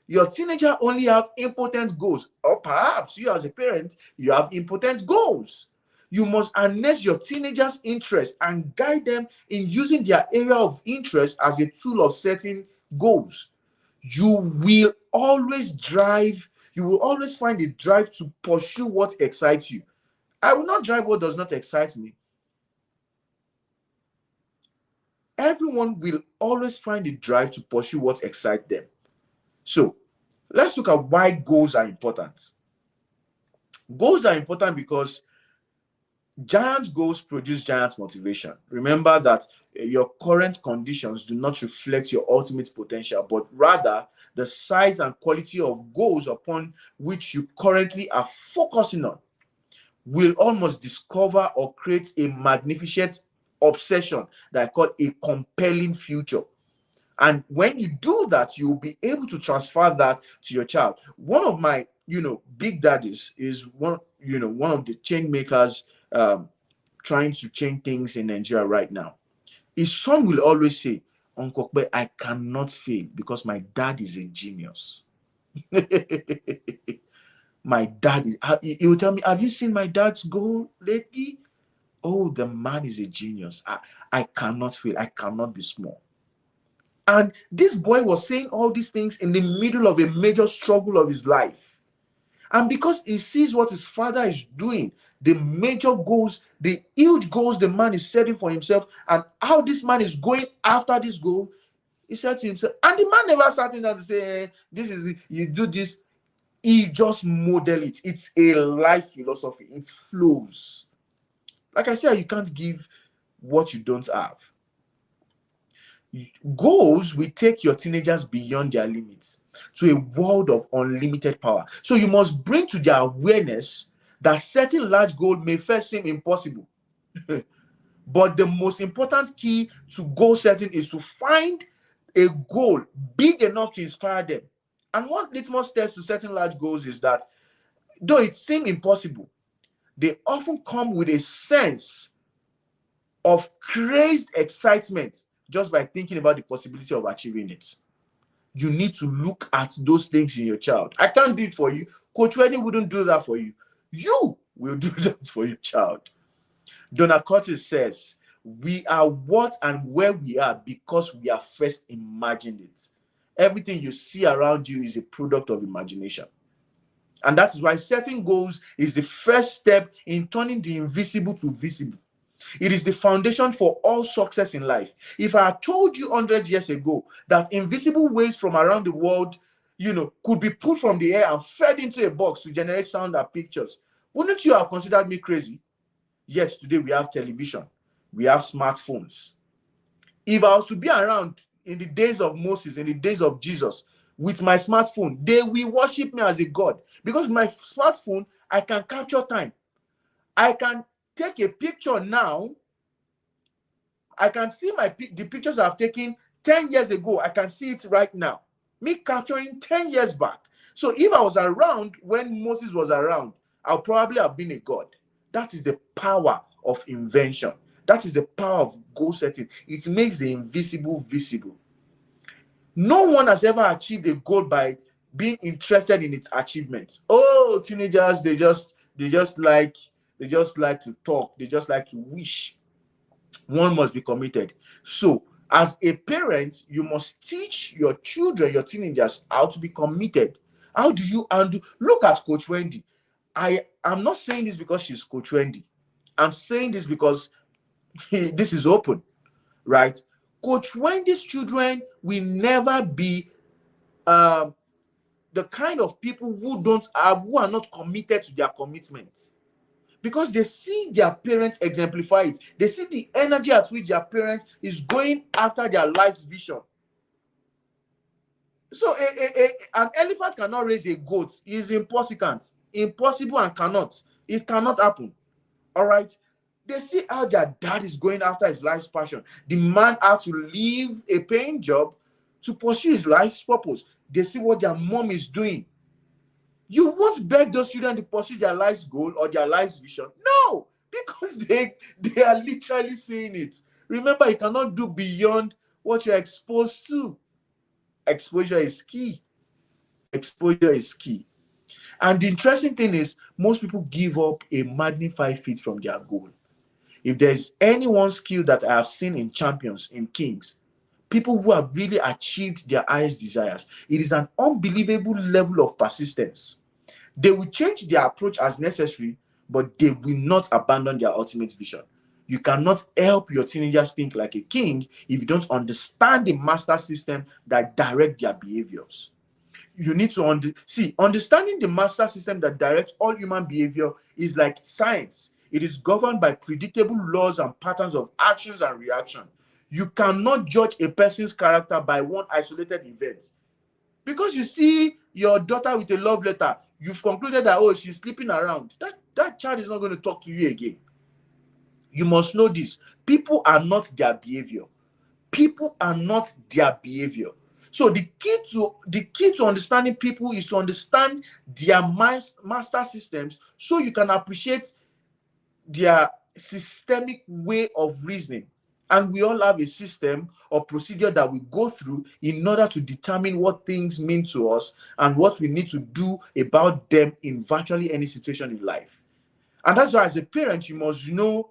Your teenager only have impotent goals, or perhaps you as a parent, you have impotent goals. You must harness your teenagers' interest and guide them in using their area of interest as a tool of setting goals. You will always find a drive to pursue what excites you. I will not drive what does not excite me. Everyone will always find a drive to pursue what excites them. So, let's look at why goals are important. Goals are important because giant goals produce giant motivation. Remember that your current conditions do not reflect your ultimate potential, but rather the size and quality of goals upon which you currently are focusing on will almost discover or create a magnificent obsession that I call a compelling future. And when you do that, you'll be able to transfer that to your child. One of my, big daddies is one of the change makers trying to change things in Nigeria right now. His son will always say, Uncle Kpe, I cannot fail because my dad is a genius. My dad is, he will tell me, have you seen my dad's goal lately? Oh, the man is a genius. I cannot fail. I cannot be small. And this boy was saying all these things in the middle of a major struggle of his life. And because he sees what his father is doing, the major goals, the huge goals the man is setting for himself, and how this man is going after this goal, he said to himself, and the man never sat in there to say, this is it, you do this. He just model it. It's a life philosophy. It flows. Like I said, you can't give what you don't have. Goals will take your teenagers beyond their limits to a world of unlimited power. So you must bring to their awareness that setting large goals may first seem impossible. But the most important key to goal setting is to find a goal big enough to inspire them. And one litmus test to setting large goals is that though it seems impossible, they often come with a sense of crazed excitement just by thinking about the possibility of achieving it. You need to look at those things in your child. I can't do it for you. Coach Wendy wouldn't do that for you. You will do that for your child. Donna Curtis says, we are what and where we are because we have first imagined it. Everything you see around you is a product of imagination. And that is why setting goals is the first step in turning the invisible to visible. It is the foundation for all success in life. If I had told you 100 years ago that invisible waves from around the world, could be pulled from the air and fed into a box to generate sound and pictures, wouldn't you have considered me crazy? Yes, today we have television, we have smartphones. If I was to be around in the days of Moses, in the days of Jesus, with my smartphone, they will worship me as a god. Because with my smartphone, I can capture time. I can take a picture now. I can see the pictures I've taken 10 years ago. I can see it right now. Me capturing 10 years back. So if I was around when Moses was around, I'll probably have been a god. That is the power of invention. That is the power of goal setting. It makes the invisible visible. No one has ever achieved a goal by being interested in its achievements. Oh, teenagers, they just like to talk. They just like to wish. One must be committed. So, as a parent, you must teach your children, your teenagers, how to be committed. How do you undo? Look at Coach Wendy. I'm not saying this because she's Coach Wendy. I'm saying this because this is open, right? Coach Wendy's children will never be the kind of people who are not committed to their commitment. because they see their parents exemplify it. They see the energy at which their parents is going after their life's vision. So an elephant cannot raise a goat. It's impossible and cannot. It cannot happen. All right. They see how their dad is going after his life's passion. The man has to leave a paying job to pursue his life's purpose. They see what their mom is doing. You won't beg those children to pursue their life's goal or their life's vision. No, because they are literally seeing it. Remember, you cannot do beyond what you're exposed to. Exposure is key. Exposure is key. And the interesting thing is, most people give up a magnified feat from their goal. If there's any one skill that I have seen in champions, in kings, people who have really achieved their highest desires, it is an unbelievable level of persistence. They will change their approach as necessary, but they will not abandon their ultimate vision. You cannot help your teenagers think like a king if you don't understand the master system that directs their behaviors. You need to understanding the master system that directs all human behavior is like science. It is governed by predictable laws and patterns of actions and reaction. You cannot judge a person's character by one isolated event. Because you see your daughter with a love letter, you've concluded that, oh, she's sleeping around. That child is not going to talk to you again. You must know this. People are not their behavior. People are not their behavior. So the key to understanding people is to understand their master systems, so you can appreciate their systemic way of reasoning. And we all have a system or procedure that we go through in order to determine what things mean to us and what we need to do about them in virtually any situation in life. And that's why, as a parent, you must know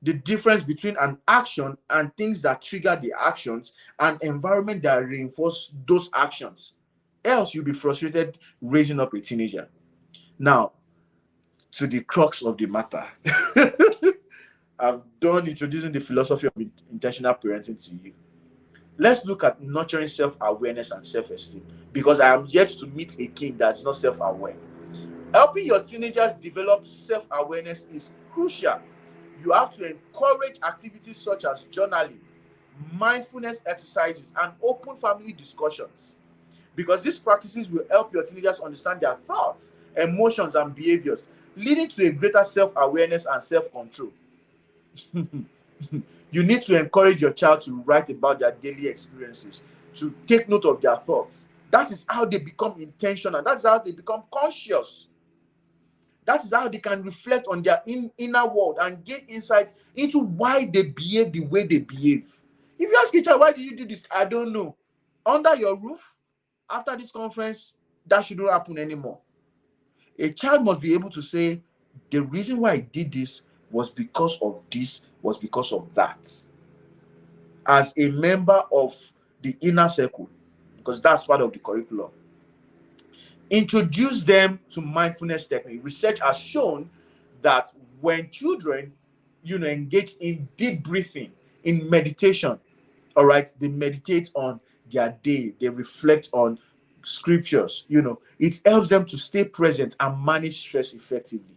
the difference between an action and things that trigger the actions and environment that reinforce those actions. Else you'll be frustrated raising up a teenager. Now, to the crux of the matter. I've done introducing the philosophy of intentional parenting to you. Let's look at nurturing self-awareness and self-esteem, because I am yet to meet a king that's not self-aware. Helping your teenagers develop self-awareness is crucial. You have to encourage activities such as journaling, mindfulness exercises, and open family discussions, because these practices will help your teenagers understand their thoughts, emotions, and behaviors, leading to a greater self-awareness and self-control. You need to encourage your child to write about their daily experiences, to take note of their thoughts. That is how they become intentional. That's how they become conscious. That is how they can reflect on their inner world and gain insights into why they behave the way they behave. If you ask a child, why do you do this? I don't know. Under your roof, after this conference, that shouldn't happen anymore. A child must be able to say, the reason why I did this was because of this, was because of that. As a member of the inner circle, because that's part of the curriculum. Introduce them to mindfulness technique. Research has shown that when children, engage in deep breathing, in meditation, all right, they meditate on their day, they reflect on scriptures, it helps them to stay present and manage stress effectively.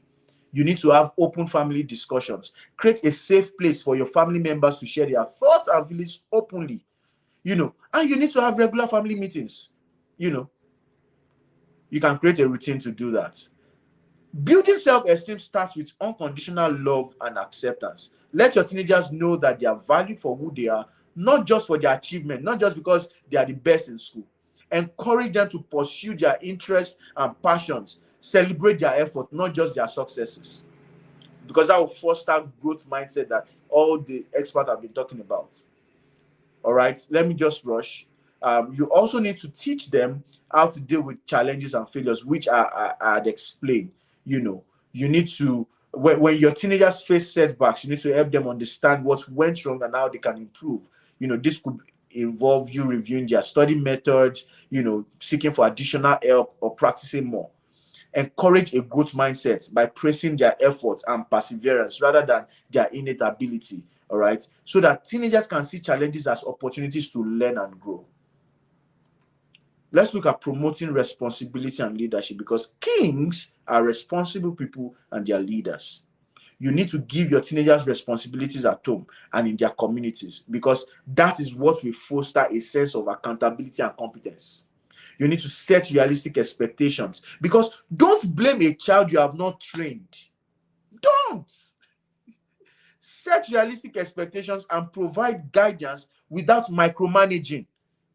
You need to have open family discussions. Create a safe place for your family members to share their thoughts and feelings openly, and you need to have regular family meetings. You can create a routine to do that. Building self-esteem starts with unconditional love and acceptance. Let your teenagers know that they are valued for who they are, not just for their achievement, not just because they are the best in school. Encourage them to pursue their interests and passions. Celebrate their effort, not just their successes, because that will foster growth mindset that all the experts have been talking about. All right, let me just rush. You also need to teach them how to deal with challenges and failures, which I had explained. You need to, when your teenagers face setbacks, you need to help them understand what went wrong and how they can improve. This could involve you reviewing their study methods, seeking for additional help or practicing more. Encourage a growth mindset by praising their efforts and perseverance rather than their innate ability, all right? So that teenagers can see challenges as opportunities to learn and grow. Let's look at promoting responsibility and leadership, because kings are responsible people and they are leaders. You need to give your teenagers responsibilities at home and in their communities, because that is what will foster a sense of accountability and competence. You need to set realistic expectations, because don't blame a child you have not trained. Don't. Set realistic expectations and provide guidance without micromanaging.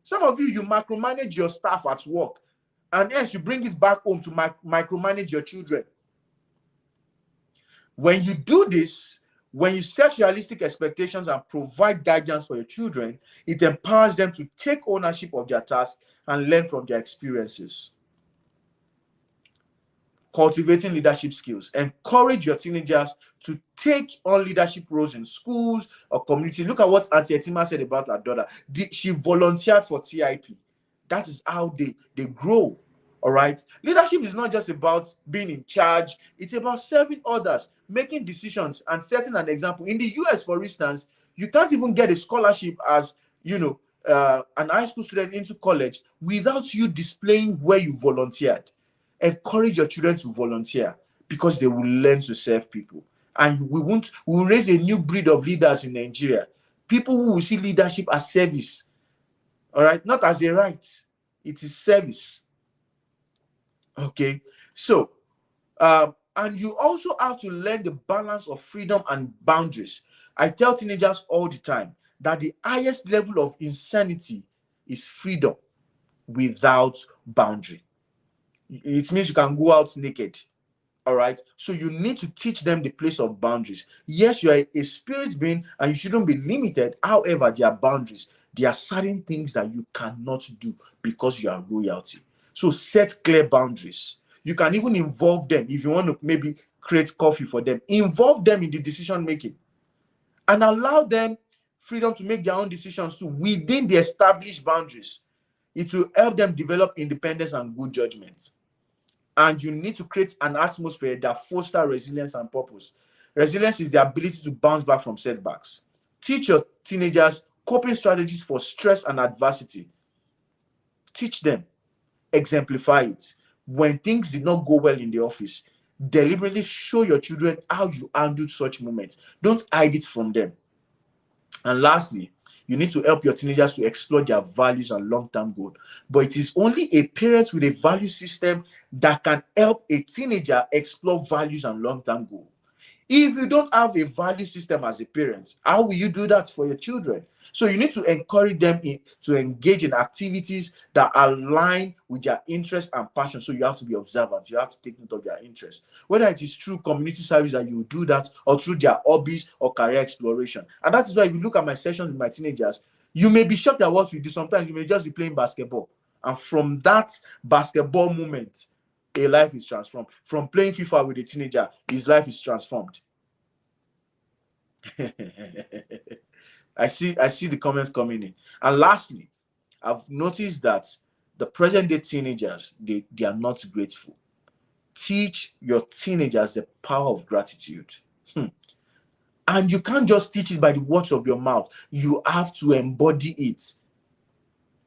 Some of you micromanage your staff at work, and hence you bring it back home to micromanage your children. When you do this, when you set realistic expectations and provide guidance for your children, it empowers them to take ownership of their tasks and learn from their experiences. Cultivating leadership skills. Encourage your teenagers to take on leadership roles in schools or community. Look at what Auntie Etima said about her daughter. She volunteered for TIP. That is how they grow. All right. Leadership is not just about being in charge. It's about serving others, making decisions, and setting an example. In the US, for instance, you can't even get a scholarship as, an high school student into college without you displaying where you volunteered. Encourage your children to volunteer, because they will learn to serve people. And we will raise a new breed of leaders in Nigeria. People who will see leadership as service. All right. Not as a right. It is service. Okay. So, and you also have to learn the balance of freedom and boundaries. I tell teenagers all the time that the highest level of insanity is freedom without boundary. It means you can go out naked. All right. So you need to teach them the place of boundaries. Yes, you are a spirit being and you shouldn't be limited. However, there are boundaries. There are certain things that you cannot do because you are royalty. So set clear boundaries. You can even involve them. If you want to maybe create coffee for them, involve them in the decision making and allow them freedom to make their own decisions too within the established boundaries. It will help them develop independence and good judgment. And you need to create an atmosphere that fosters resilience and purpose. Resilience is the ability to bounce back from setbacks. Teach your teenagers coping strategies for stress and adversity. Teach them. Exemplify it. When things did not go well in the office, deliberately show your children how you handled such moments. Don't hide it from them. And lastly, you need to help your teenagers to explore their values and long-term goals. But it is only a parent with a value system that can help a teenager explore values and long-term goals. If you don't have a value system as a parent, how will you do that for your children? So you need to encourage them to engage in activities that align with their interests and passion. So you have to be observant. You have to take note of their interests. Whether it is through community service that you do that, or through their hobbies or career exploration. And that is why if you look at my sessions with my teenagers, you may be shocked at what we do. Sometimes you may just be playing basketball. And from that basketball moment, a life is transformed. From playing FIFA with a teenager, his life is transformed. I see the comments coming in. And lastly, I've noticed that the present day teenagers, they are not grateful. Teach your teenagers the power of gratitude. And you can't just teach it by the words of your mouth. You have to embody it.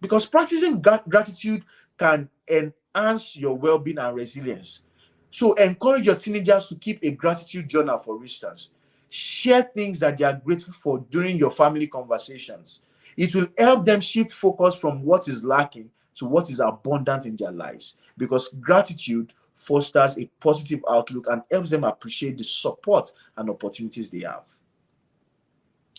Because practicing gratitude can enhance your well-being and resilience. So encourage your teenagers to keep a gratitude journal, for instance. Share things that they are grateful for during your family conversations. It will help them shift focus from what is lacking to what is abundant in their lives. Because gratitude fosters a positive outlook and helps them appreciate the support and opportunities they have.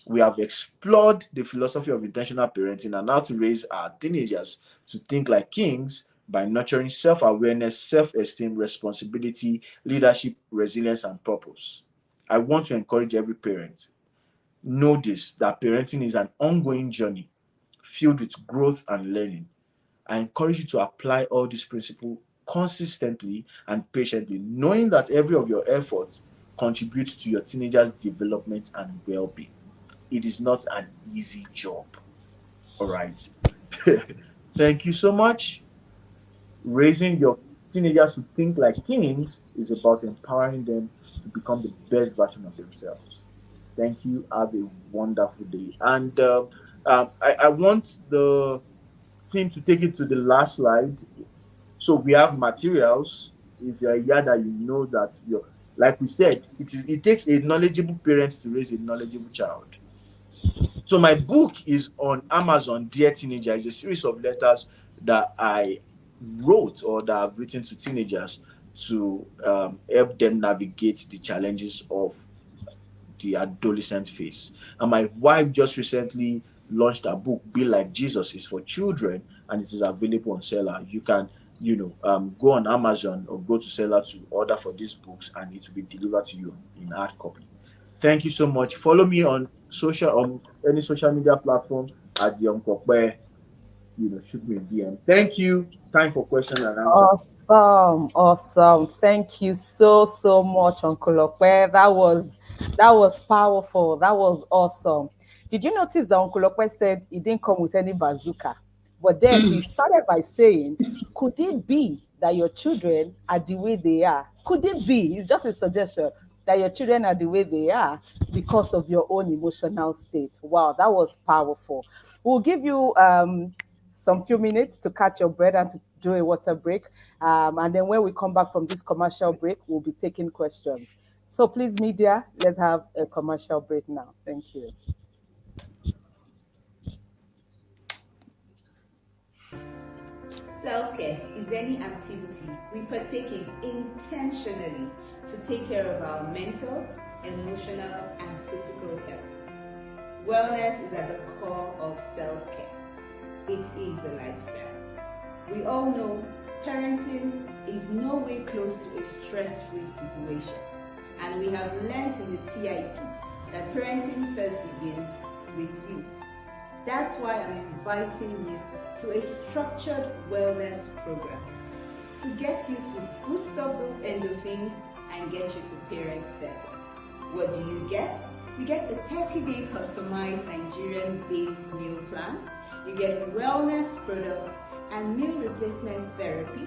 We have explored the philosophy of intentional parenting and how to raise our teenagers to think like kings by nurturing self-awareness, self-esteem, responsibility, leadership, resilience, and purpose. I want to encourage every parent. Know this, that parenting is an ongoing journey filled with growth and learning. I encourage you to apply all these principles consistently and patiently, knowing that every of your efforts contributes to your teenager's development and well-being. It is not an easy job. All right. Thank you so much. Raising your teenagers to think like kings is about empowering them to become the best version of themselves. Thank you. Have a wonderful day. And I want the team to take it to the last slide. So we have materials. If you're here that you know that Like we said, it takes a knowledgeable parent to raise a knowledgeable child. So my book is on Amazon, Dear Teenager. It's a series of letters that I wrote or that I've written to teenagers to help them navigate the challenges of the adolescent phase. And my wife just recently launched a book, Be Like Jesus, is for children, and it is available on Seller. You can, go on Amazon or go to Seller to order for these books, and it will be delivered to you in hard copy. Thank you so much. Follow me on any social media platform at the Uncle where shoot me a DM. Thank you. Time for question and answer. Awesome. Thank you so much, Uncle Okwe. That was powerful. That was awesome. Did you notice that Uncle Okwe said he didn't come with any bazooka? But then he started by saying, could it be that your children are the way they are? Could it be? It's just a suggestion that your children are the way they are because of your own emotional state. Wow, that was powerful. We'll give you some few minutes to catch your breath and to do a water break. And then when we come back from this commercial break, we'll be taking questions. So please, media, let's have a commercial break now. Thank you. Self-care is any activity we partake in intentionally to take care of our mental, emotional, and physical health. Wellness is at the core of self-care. It is a lifestyle. We all know parenting is no way close to a stress-free situation, and we have learned in the TIP that parenting first begins with you. That's why I'm inviting you to a structured wellness program to get you to boost up those endorphins and get you to parent better. What do you get? You get a 30-day customized Nigerian-based meal plan. You get wellness products and meal replacement therapy.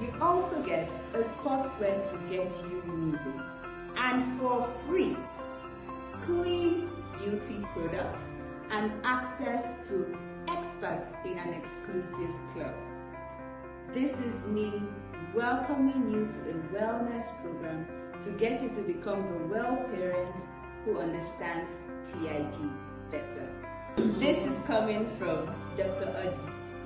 You also get a sportswear to get you moving. And for free, clean beauty products and access to experts in an exclusive club. This is me welcoming you to a wellness program to get you to become the well parent who understands TIP better. This is coming from Dr. Odi,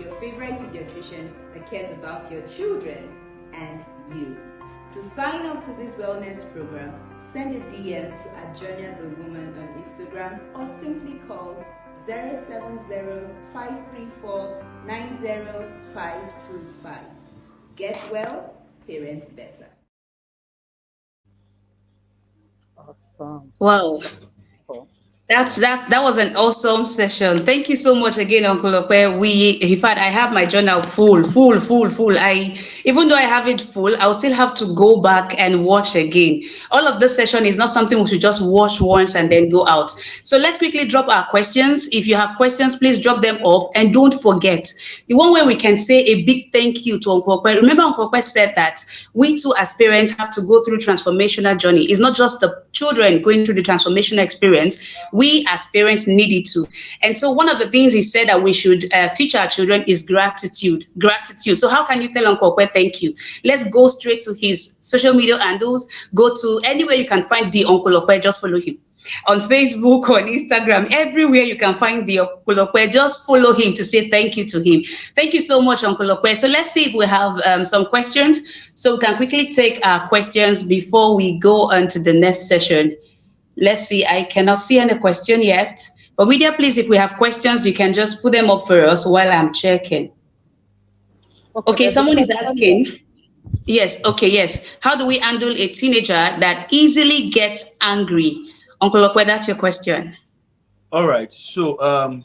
your favorite pediatrician that cares about your children and you. To sign up to this wellness program, send a DM to Adjonia the Woman on Instagram or simply call 070-534-90525. Get well, parent better. Awesome. Wow. That was an awesome session. Thank you so much again, Uncle Okwe. In fact, I have my journal full. Even though I have it full, I'll still have to go back and watch again. All of this session is not something we should just watch once and then go out. So let's quickly drop our questions. If you have questions, please drop them up, and don't forget the one where we can say a big thank you to Uncle Okwe. Remember, Uncle Okwe said that we too, as parents, have to go through transformational journey. It's not just the children going through the transformational experience. We as parents need it too. And so one of the things he said that we should teach our children is gratitude. So how can you tell Uncle Okwe thank you? Let's go straight to his social media handles. Go to anywhere you can find the Uncle Okwe, just follow him. On Facebook, on Instagram, everywhere you can find the Uncle Okwe, just follow him to say thank you to him. Thank you so much, Uncle Okwe. So let's see if we have some questions. So we can quickly take our questions before we go on to the next session. Let's see, I cannot see any question yet. But media, please, if we have questions, you can just put them up for us while I'm checking. Okay, someone is asking. Yes, okay, yes. How do we handle a teenager that easily gets angry? Uncle Okwe, that's your question. All right. So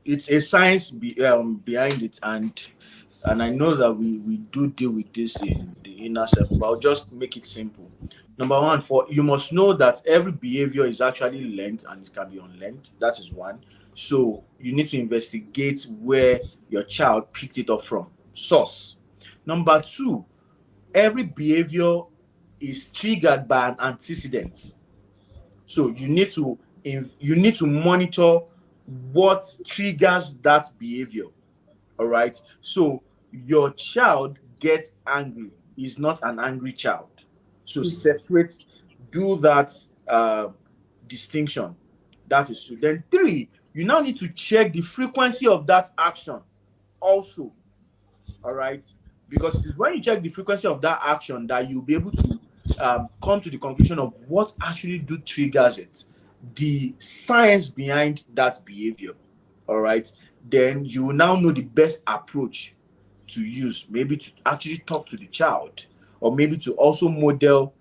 it's a science behind it, and I know that we do deal with this in the inner circle, but I'll just make it simple. Number one, you must know that every behavior is actually learned and it can be unlearned. That is one. So you need to investigate where your child picked it up from. Source. Number two, every behavior is triggered by an antecedent. So you need to monitor what triggers that behavior. All right. So your child gets angry is not an angry child. So separate, do that distinction. That is two. Then three, you now need to check the frequency of that action also. All right, because it is when you check the frequency of that action that you'll be able to come to the conclusion of what actually do triggers it, the science behind that behavior. All right, then you will now know the best approach to use, maybe to actually talk to the child, or maybe to also model,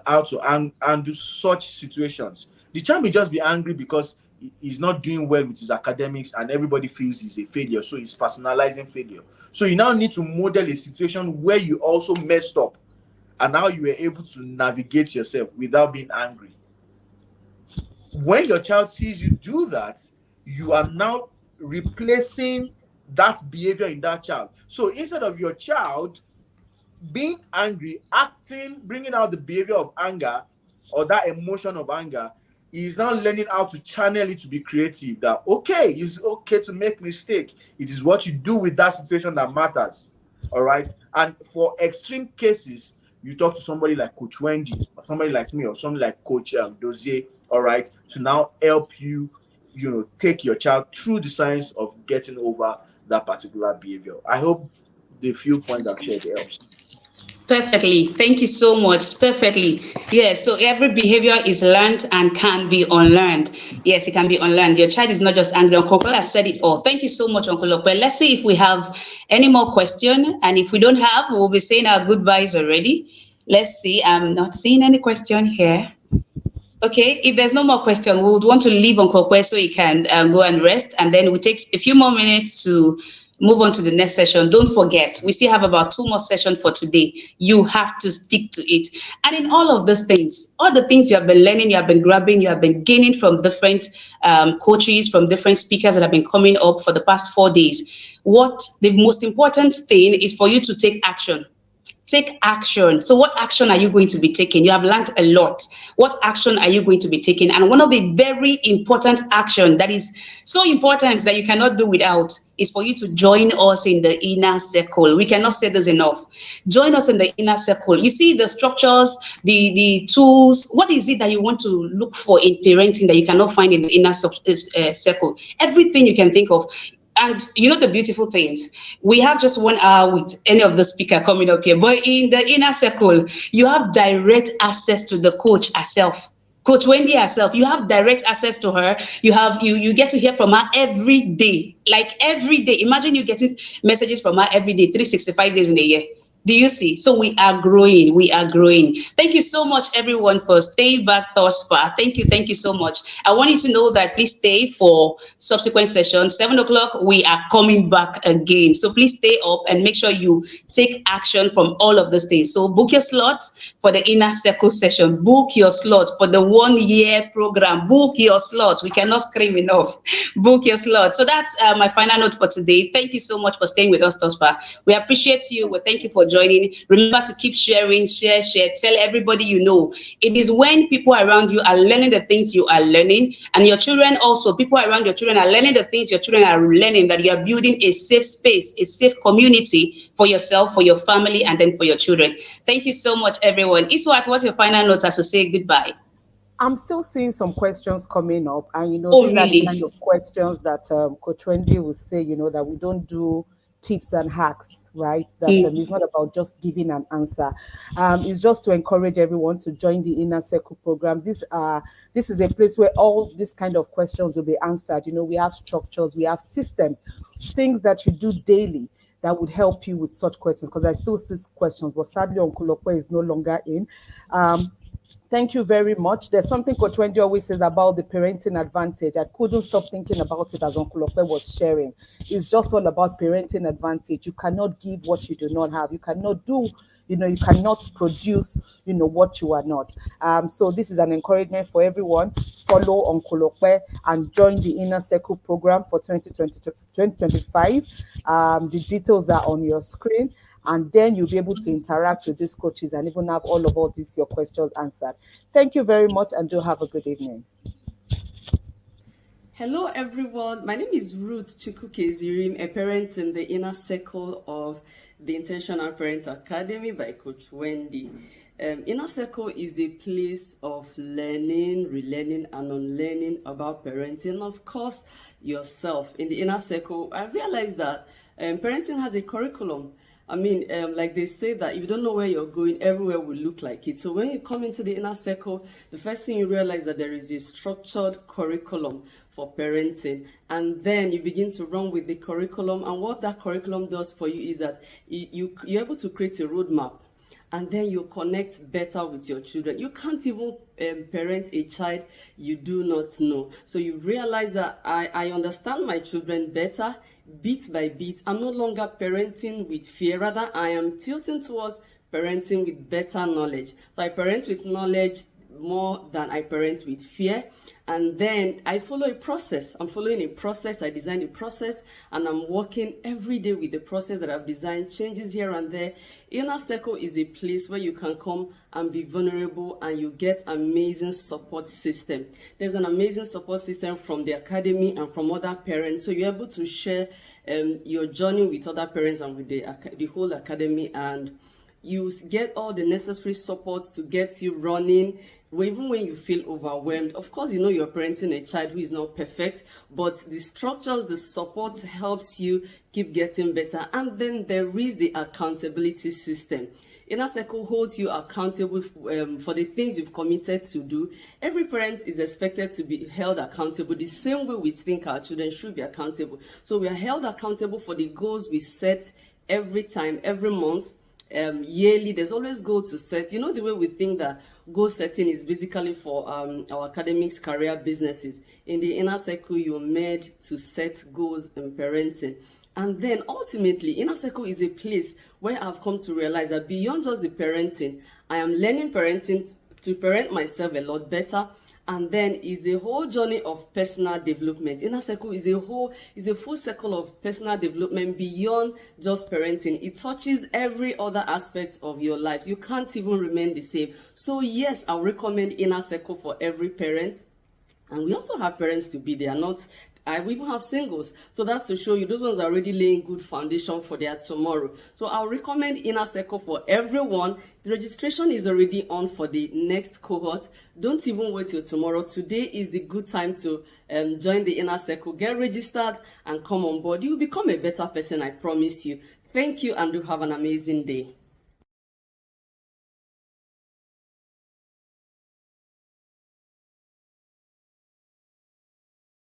how to handle such situations. The child may just be angry because he's not doing well with his academics and everybody feels he's a failure, so he's personalizing failure. So you now need to model a situation where you also messed up and now you were able to navigate yourself without being angry. When your child sees you do that, you are now replacing that behavior in that child. So instead of your child being angry, acting, bringing out the behavior of anger or that emotion of anger, is now learning how to channel it to be creative. That, okay, it's okay to make mistake. It is what you do with that situation that matters. All right. And for extreme cases, you talk to somebody like Coach Wendy, or somebody like me, or somebody like Coach Dozier, all right, to now help you, take your child through the science of getting over that particular behavior. I hope the few points I've shared helps. Perfectly. Thank you so much. Perfectly. Yes. So every behavior is learned and can be unlearned. Yes, it can be unlearned. Your child is not just angry. Uncle Okwe has said it all. Thank you so much, Uncle Okwe. Let's see if we have any more question. And if we don't have, we'll be saying our goodbyes already. Let's see. I'm not seeing any question here. Okay, if there's no more question, we would want to leave Uncle Kwe so he can go and rest, and then we take a few more minutes to move on to the next session. Don't forget, we still have about 2 more sessions for today. You have to stick to it. And in all of those things, all the things you have been learning, you have been grabbing, you have been gaining from different coaches, from different speakers that have been coming up for the past 4 days. What the most important thing is for you to take action. Take action. So what action are you going to be taking? You have learned a lot. What action are you going to be taking? And one of the very important action that is so important that you cannot do without is for you to join us in the inner circle. We cannot say this enough. Join us in the inner circle. You see the structures, the tools. What is it that you want to look for in parenting that you cannot find in the inner circle? Everything you can think of. And you know the beautiful things, we have just 1 hour with any of the speaker coming up here, but in the inner circle, you have direct access to the coach herself. Coach Wendy herself, you have direct access to her. You get to hear from her every day, like every day. Imagine you getting messages from her every day, 365 days in a year. Do you see? So we are growing. We are growing. Thank you so much, everyone, for staying back thus far. Thank you. Thank you so much. I want you to know that please stay for subsequent sessions. 7 o'clock, we are coming back again. So please stay up and make sure you take action from all of these things. So book your slot for the inner circle session. Book your slot for the 1 year program. Book your slot. We cannot scream enough. Book your slot. So that's my final note for today. Thank you so much for staying with us thus far. We appreciate you. We thank you for joining. Remember to keep sharing, share. Tell everybody you know. It is when people around you are learning the things you are learning, and your children also, people around your children are learning the things your children are learning, that you are building a safe space, a safe community for yourself, for your family, and then for your children. Thank you so much, everyone. Iswat, what's your final note as we say goodbye? I'm still seeing some questions coming up, and these really? are the kind of questions that Coach Wendy will say, that we don't do tips and hacks, right? That it's not about just giving an answer. It's just to encourage everyone to join the Inner Circle program. This is a place where all these kind of questions will be answered. We have structures, we have systems, things that you do daily that would help you with such questions, because I still see questions, but sadly Uncle Okwe is no longer in. Thank you very much. There's something Coach Wendy always says about the parenting advantage. I couldn't stop thinking about it as Uncle Okwe was sharing. It's just all about parenting advantage. You cannot give what you do not have. You cannot do, you cannot produce, what you are not. So this is an encouragement for everyone. Follow Uncle Okwe and join the Inner Circle program for 2025. The details are on your screen. And then you'll be able to interact with these coaches and even have all these your questions answered. Thank you very much, and do have a good evening. Hello, everyone. My name is Ruth Chikukezirim, a parent in the Inner Circle of the Intentional Parent Academy by Coach Wendy. Inner Circle is a place of learning, relearning, and unlearning about parenting. Of course, yourself. In the Inner Circle, I realized that parenting has a curriculum. I mean, like they say that if you don't know where you're going, everywhere will look like it. So when you come into the Inner Circle, the first thing you realize that there is a structured curriculum for parenting, and then you begin to run with the curriculum. And what that curriculum does for you is that you're able to create a roadmap, and then you connect better with your children. You can't even parent a child you do not know. So you realize that I understand my children better, bit by bit. I'm no longer parenting with fear. Rather, I am tilting towards parenting with better knowledge. So I parent with knowledge more than I parent with fear. And then I follow a process. I'm following a process. I design a process, and I'm working every day with the process that I've designed, changes here and there. Inner Circle is a place where you can come and be vulnerable, and you get amazing support system. There's an amazing support system from the academy and from other parents. So you're able to share your journey with other parents and with the whole academy, and you get all the necessary supports to get you running. Even when you feel overwhelmed, of course, you know you're parenting a child who is not perfect, but the structures, the support helps you keep getting better. And then there is the accountability system. Inner Circle holds you accountable for the things you've committed to do. Every parent is expected to be held accountable the same way we think our children should be accountable. So we are held accountable for the goals we set every time, every month. Yearly, there's always goal to set. You know, the way we think that goal setting is basically for our academics, career, businesses. In the Inner Circle, you're made to set goals in parenting. And then ultimately, Inner Circle is a place where I've come to realize that beyond just the parenting, I am learning parenting to parent myself a lot better. And then is a whole journey of personal development. Inner Circle is a full circle of personal development beyond just parenting. It touches every other aspect of your life. You can't even remain the same. So yes, I recommend Inner Circle for every parent. And we also have parents to be there, we even have singles. So that's to show you those ones are already laying good foundation for their tomorrow. So I'll recommend Inner Circle for everyone. The registration is already on for the next cohort. Don't even wait till tomorrow. Today is the good time to join the Inner Circle. Get registered and come on board. You'll become a better person, I promise you. Thank you, and do have an amazing day.